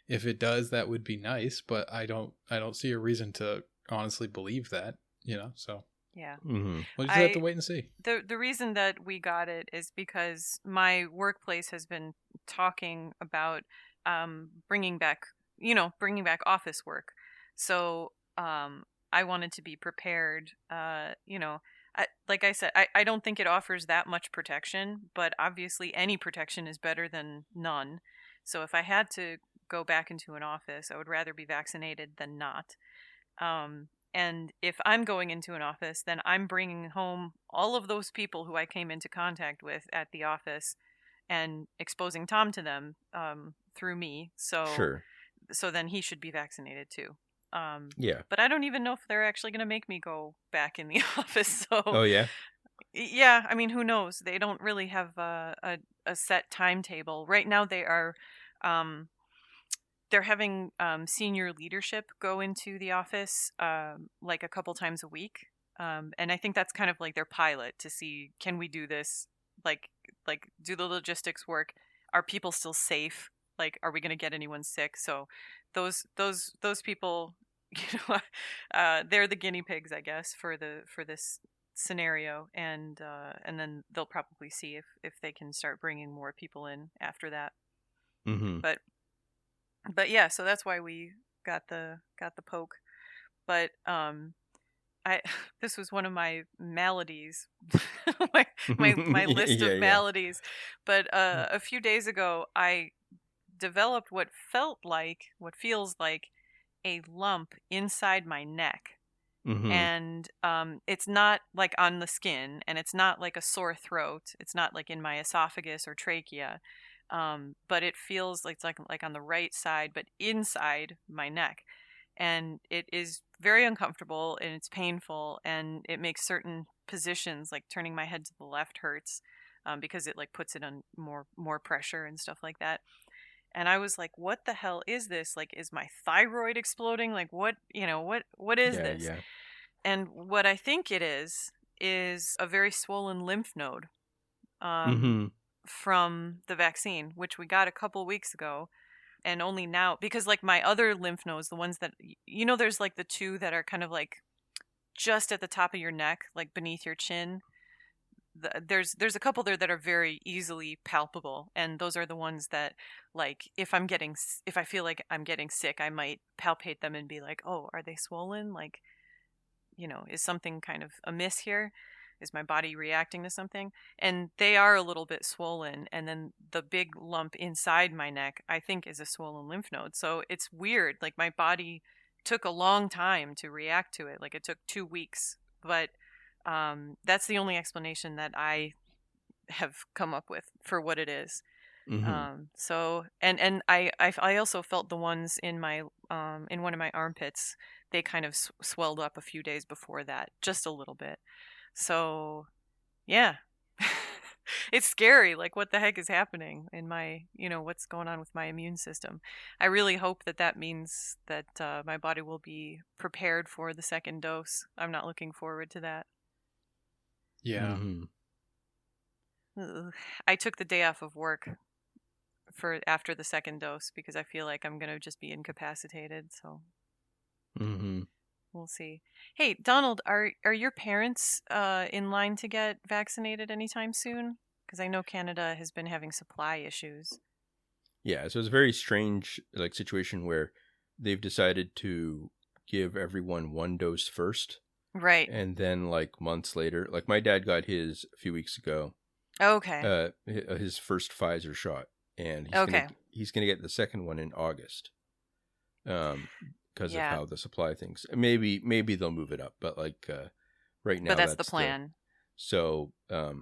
If it does, that would be nice, but I don't see a reason to honestly believe that. So Yeah. Mm-hmm. we'll just have to wait and see. The reason that we got it is because my workplace has been talking about bringing back office work. So I wanted to be prepared. Like I said, I don't think it offers that much protection, but obviously any protection is better than none. So if I had to go back into an office, I would rather be vaccinated than not. And if I'm going into an office, then I'm bringing home all of those people who I came into contact with at the office and exposing Tom to them through me. So then he should be vaccinated too. Yeah. But I don't even know if they're actually going to make me go back in the office. So Oh, yeah? yeah, I mean, who knows? They don't really have a set timetable. Right now they are they're having senior leadership go into the office like a couple times a week. And I think that's kind of like their pilot to see, can we do this? Like do the logistics work? Are people still safe? Like, are we going to get anyone sick? So those people, they're the guinea pigs, I guess, for this scenario. And then they'll probably see if they can start bringing more people in after that. Mm-hmm. But yeah, so that's why we got the poke. But this was one of my maladies, my list of maladies. But a few days ago, I developed what feels like a lump inside my neck. Mm-hmm. And it's not like on the skin, and it's not like a sore throat. It's not like in my esophagus or trachea. But it feels like it's like on the right side, but inside my neck. And it is very uncomfortable, and it's painful, and it makes certain positions, like turning my head to the left, hurts because it like puts it on more pressure and stuff like that. And I was like, what the hell is this? Like, is my thyroid exploding? Like, what is this? Yeah. And what I think it is a very swollen lymph node from the vaccine, which we got a couple weeks ago. And only now, because like my other lymph nodes, the ones that, there's like the two that are kind of like just at the top of your neck, like beneath your chin. There's a couple there that are very easily palpable. And those are the ones that, like, if I feel like I'm getting sick, I might palpate them and be like, oh, are they swollen? Like, is something kind of amiss here? Is my body reacting to something? And they are a little bit swollen. And then the big lump inside my neck, I think, is a swollen lymph node. So it's weird. Like, my body took a long time to react to it. Like, it took 2 weeks. But that's the only explanation that I have come up with for what it is. Mm-hmm. So, and I also felt the ones in my in one of my armpits. They kind of swelled up a few days before that, just a little bit. So, yeah, it's scary. Like, what the heck is happening in my, what's going on with my immune system? I really hope that means that my body will be prepared for the second dose. I'm not looking forward to that. Yeah. Mm-hmm. I took the day off of work for after the second dose because I feel like I'm going to just be incapacitated. So. Mm-hmm. We'll see. Hey, Donald, are your parents in line to get vaccinated anytime soon? Because I know Canada has been having supply issues. Yeah, so it's a very strange situation where they've decided to give everyone one dose first. Right. And then months later, my dad got his a few weeks ago. Okay. His first Pfizer shot, and he's gonna get the second one in August. Because of how the supply things. Maybe they'll move it up, but right now. But that's the plan. So my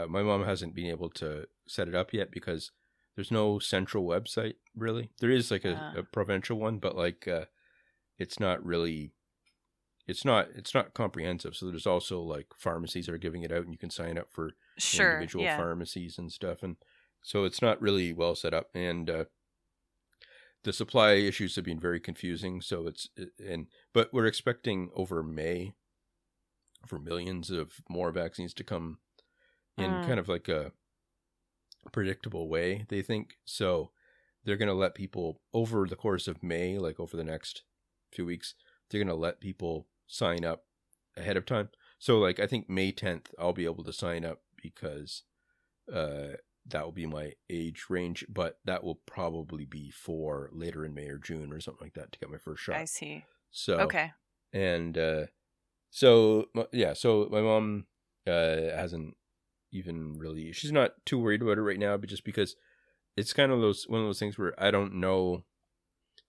mom hasn't been able to set it up yet because there's no central website really. There is a provincial one, but it's not really. It's not comprehensive. So there's also pharmacies that are giving it out, and you can sign up for individual pharmacies and stuff, and so it's not really well set up. And the supply issues have been very confusing. So but we're expecting over May for millions of more vaccines to come in kind of like a predictable way, they think. So they're going to let people over the course of May, over the next few weeks, they're going to let people sign up ahead of time. So like I think May 10th I'll be able to sign up because that will be my age range, but that will probably be for later in May or June or something like that to get my first shot. I see. So okay. And so my mom hasn't even really, she's not too worried about it right now, but just because it's kind of one of those things where I don't know,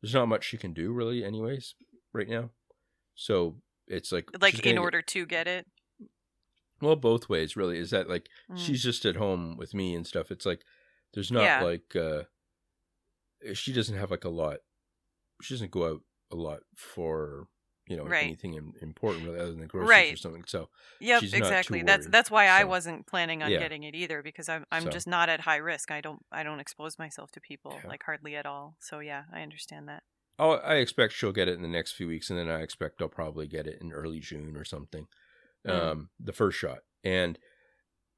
there's not much she can do really anyways right now. So it's like in order to get it. Well, both ways really. Is that like she's just at home with me and stuff. It's like there's not like she doesn't have like a lot. She doesn't go out a lot for anything important really other than groceries or something. So she's exactly. Not too that's why I wasn't planning on getting it either, because I'm So. just not at high risk. I don't expose myself to people like hardly at all. So yeah, I understand that. I expect she'll get it in the next few weeks, and then I expect I'll probably get it in early June or something. The first shot. And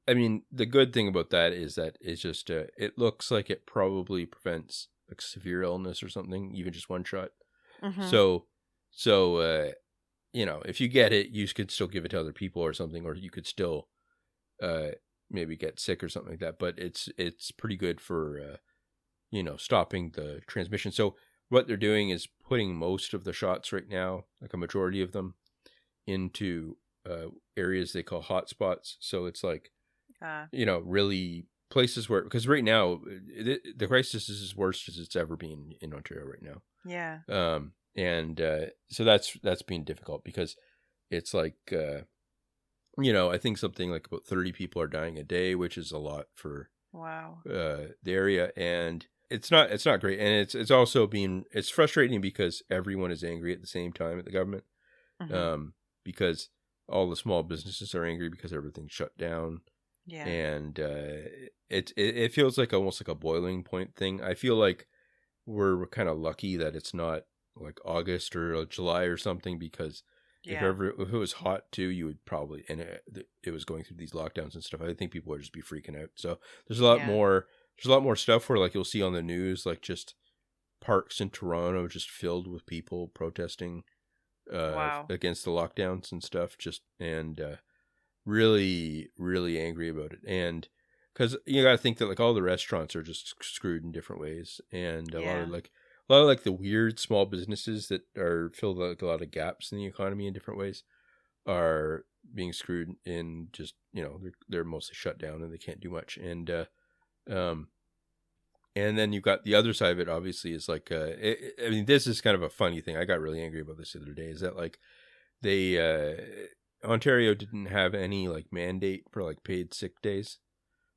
I mean, the good thing about that is that it's just it looks like it probably prevents like severe illness or something, even just one shot. Mm-hmm. So if you get it, you could still give it to other people or something, or you could still maybe get sick or something like that. But it's pretty good for stopping the transmission. So what they're doing is putting most of the shots right now, like a majority of them, into areas they call hotspots. So it's like, really places where, because right now the crisis is as worst as it's ever been in Ontario right now. Yeah. So that's been difficult because it's like, I think something like about 30 people are dying a day, which is a lot for the area, and it's not great, and it's also it's frustrating because everyone is angry at the same time at the government, because all the small businesses are angry because everything's shut down. Yeah. And it feels like almost like a boiling point thing. I feel like we're kind of lucky that it's not like August or July or something, because if it was hot too, you would probably, and it was going through these lockdowns and stuff, I think people would just be freaking out. So there's a lot more stuff where like you'll see on the news, like just parks in Toronto just filled with people protesting against the lockdowns and stuff, really, really angry about it. And because you got to think that like all the restaurants are just screwed in different ways, and a lot of the weird small businesses that are filled with like a lot of gaps in the economy in different ways are being screwed in. Just they're mostly shut down and they can't do much. And then you've got the other side of it, obviously, is like, I mean, this is kind of a funny thing. I got really angry about this the other day, is that like Ontario didn't have any like mandate for like paid sick days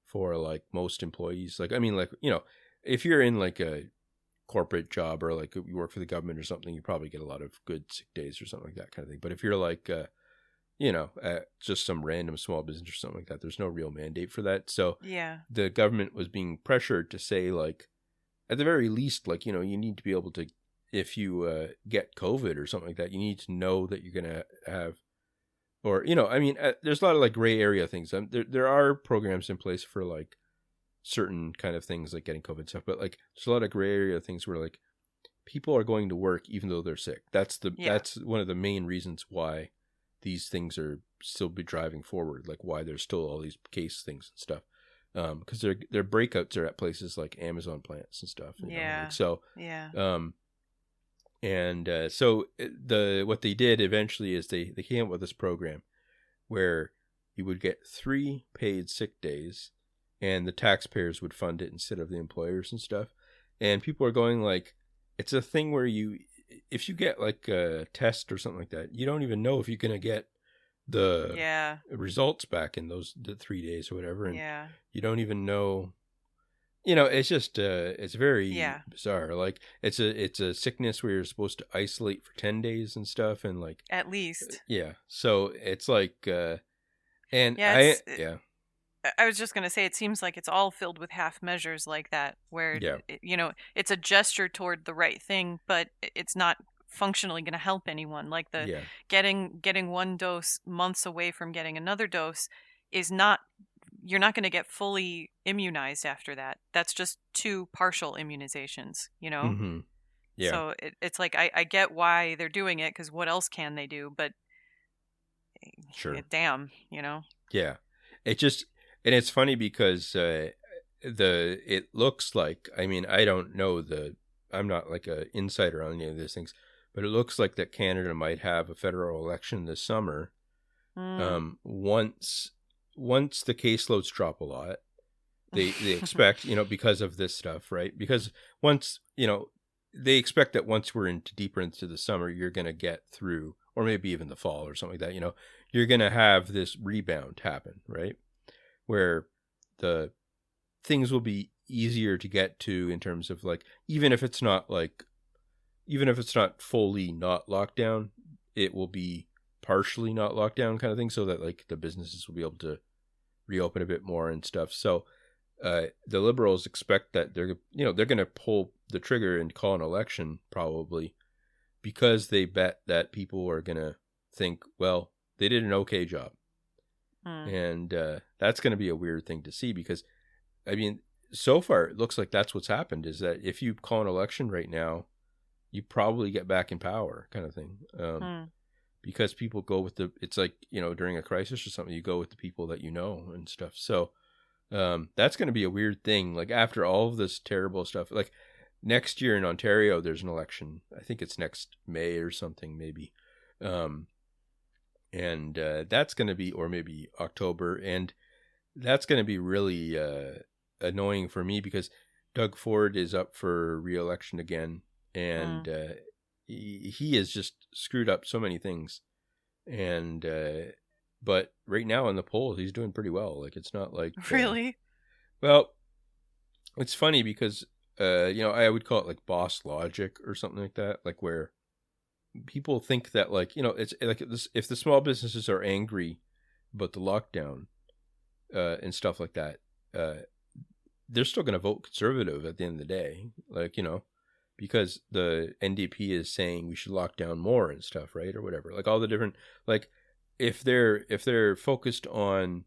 for like most employees. Like, I mean, like, if you're in like a corporate job or like you work for the government or something, you probably get a lot of good sick days or something like that kind of thing. But if you're like, just some random small business or something like that, there's no real mandate for that. So the government was being pressured to say, like, at the very least, like, you need to be able to, if you get COVID or something like that, you need to know that you're going to have, or, I mean, there's a lot of like gray area things. There are programs in place for like certain kind of things like getting COVID stuff, but like there's a lot of gray area things where like people are going to work even though they're sick. That's one of the main reasons why these things are still be driving forward, like why there's still all these case things and stuff, because their breakouts are at places like Amazon plants and stuff. So what they did eventually is they came up with this program where you would get 3 paid sick days, and the taxpayers would fund it instead of the employers and stuff. And people are going like, it's a thing where if you get like a test or something like that, you don't even know if you're going to get the results back in the 3 days or whatever. And you don't even know, it's just, it's very bizarre. Like it's a sickness where you're supposed to isolate for 10 days and stuff. And like, at least. So it's like, I was just going to say, it seems like it's all filled with half measures like that, where, it's a gesture toward the right thing, but it's not functionally going to help anyone. Like getting one dose months away from getting another dose is not, you're not going to get fully immunized after that. That's just 2 partial immunizations, Mm-hmm. So it's like, I get why they're doing it, because what else can they do? But Sure. damn, you know. Yeah. It just, and it's funny because it looks like, I mean, I don't know I'm not like an insider on any of these things, but it looks like that Canada might have a federal election this summer. Once the caseloads drop a lot, they expect, because of this stuff, right? Because once, they expect that once we're deeper into the summer, you're going to get through, or maybe even the fall or something like that, you're going to have this rebound happen, right? Where the things will be easier to get to in terms of like, even if it's not fully not locked down, it will be partially not locked down kind of thing, so that like the businesses will be able to reopen a bit more and stuff. So the Liberals expect that they're going to pull the trigger and call an election probably because they bet that people are going to think, well, they did an okay job. And that's going to be a weird thing to see because, I mean, so far it looks like that's what's happened, is that if you call an election right now, you probably get back in power kind of thing. Because people go with it's like, during a crisis or something, you go with the people that and stuff. So that's going to be a weird thing. Like after all of this terrible stuff, like next year in Ontario, there's an election. I think it's next May or something, maybe. And that's going to be, or maybe October. And that's going to be really annoying for me because Doug Ford is up for re-election again. And he has just screwed up so many things. And but right now in the polls, he's doing pretty well. Like, it's not like... Really? Well, it's funny because, I would call it like boss logic or something like that. Like where people think that like, it's like this, if the small businesses are angry about the lockdown and stuff like that, they're still going to vote conservative at the end of the day. Like, because the NDP is saying we should lock down more and stuff, right? Or whatever. Like all the different, like if they're focused on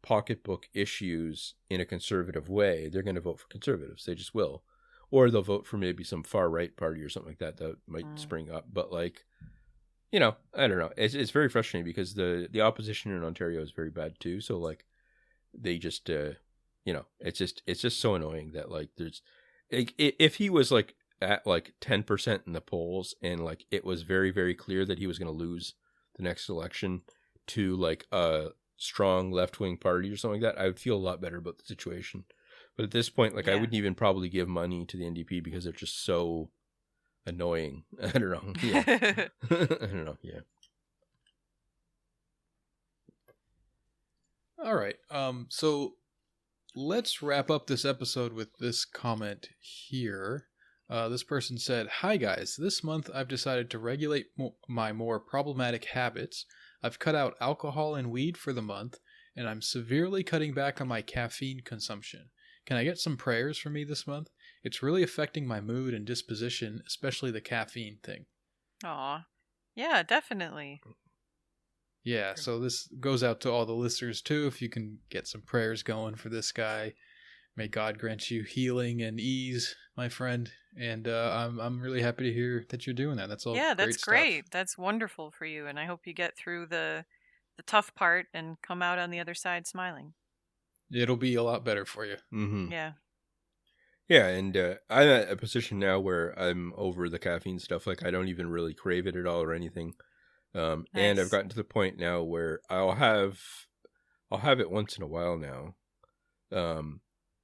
pocketbook issues in a conservative way, they're going to vote for conservatives. They just will. Or they'll vote for maybe some far right party or something like that might spring up. But like, I don't know. It's very frustrating because the opposition in Ontario is very bad too. So like, they just, it's just so annoying that like there's, if he was like at like 10% in the polls and like it was very, very clear that he was going to lose the next election to like a strong left-wing party or something like that, I would feel a lot better about the situation. But at this point, like I wouldn't even probably give money to the NDP because they're just so annoying. I don't know. Yeah. I don't know. Yeah. All right. So let's wrap up this episode with this comment here. This person said, "Hi guys, this month I've decided to regulate my more problematic habits. I've cut out alcohol and weed for the month, and I'm severely cutting back on my caffeine consumption. Can I get some prayers for me this month? It's really affecting my mood and disposition, especially the caffeine thing." Aw. Yeah, definitely. Yeah, so this goes out to all the listeners too. If you can get some prayers going for this guy, may God grant you healing and ease, my friend. And I'm really happy to hear that you're doing that. That's all. Yeah, that's great. Stuff. That's wonderful for you, and I hope you get through the tough part and come out on the other side smiling. It'll be a lot better for you. Mm-hmm. Yeah. Yeah, and I'm at a position now where I'm over the caffeine stuff. Like I don't even really crave it at all or anything. Nice. And I've gotten to the point now where I'll have it once in a while now.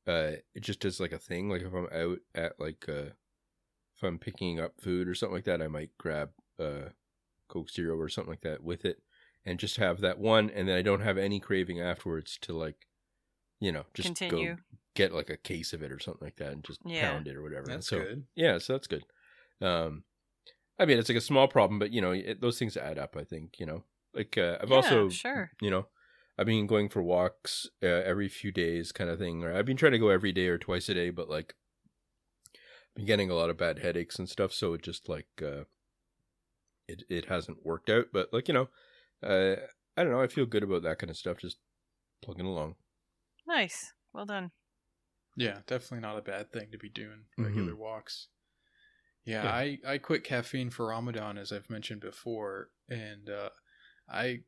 It just is like a thing. Like if I'm out at like if I'm picking up food or something like that, I might grab Coke Zero or something like that with it, and just have that one, and then I don't have any craving afterwards to like, just continue. Go get like a case of it or something like that, and just pound it or whatever. That's good. Yeah, so that's good. I mean, it's like a small problem, but those things add up. I think like I've also sure. I've been going for walks every few days, kind of thing. Or I've been trying to go every day or twice a day, but like I've been getting a lot of bad headaches and stuff, so it just like it hasn't worked out. But like I don't know. I feel good about that kind of stuff. Just plugging along. Nice. Well done. Yeah, definitely not a bad thing to be doing regular walks. Yeah, I quit caffeine for Ramadan, as I've mentioned before, and I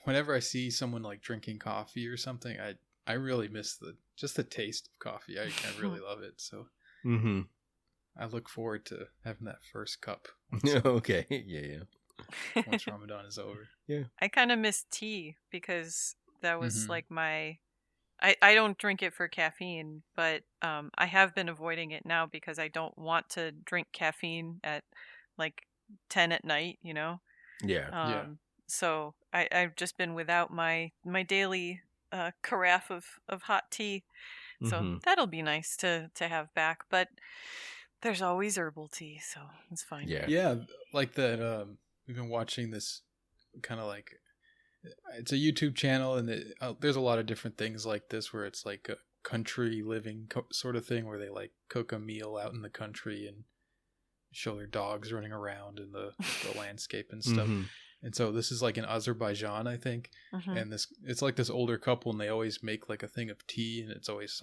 whenever I see someone like drinking coffee or something, I really miss the taste of coffee. I really love it. So I look forward to having that first cup. Okay. Yeah. Once Ramadan is over. Yeah. I kind of miss tea because that was like I don't drink it for caffeine, but I have been avoiding it now because I don't want to drink caffeine at like 10 at night, you know? Yeah. So I've just been without my daily carafe of hot tea. So that'll be nice to have back. But there's always herbal tea, so it's fine. Yeah, like that. We've been watching this kind of like, it's a YouTube channel, and there's a lot of different things like this where it's like a country living sort of thing where they like cook a meal out in the country and show their dogs running around in the landscape and stuff. And so this is like in Azerbaijan, I think. And it's like this older couple, and they always make like a thing of tea, and it's always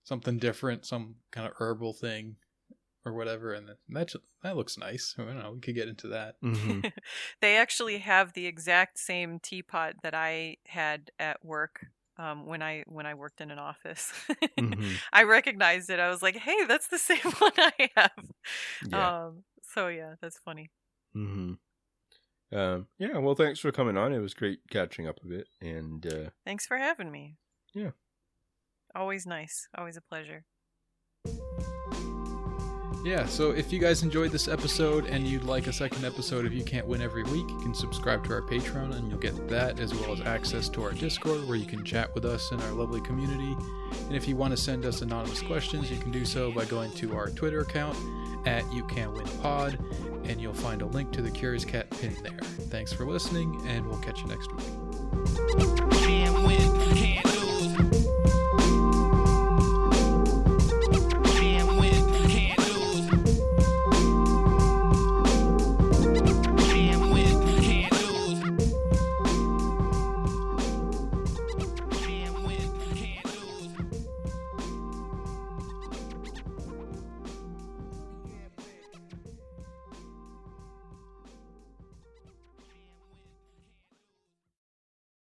something different, some kind of herbal thing or whatever, and that looks nice. I don't know, we could get into that. They actually have the exact same teapot that I had at work when I worked in an office. I recognized it. I was like, hey, that's the same one I have. So yeah, that's funny. Yeah, well, thanks for coming on. It was great catching up a bit, and thanks for having me. Yeah, always nice, always a pleasure. Yeah, so if you guys enjoyed this episode and you'd like a second episode of You Can't Win Every week, you can subscribe to our Patreon and you'll get that, as well as access to our Discord where you can chat with us in our lovely community. And if you want to send us anonymous questions, you can do so by going to our Twitter account at YouCanWinPod, and you'll find a link to the Curious Cat pin there. Thanks for listening, and we'll catch you next week.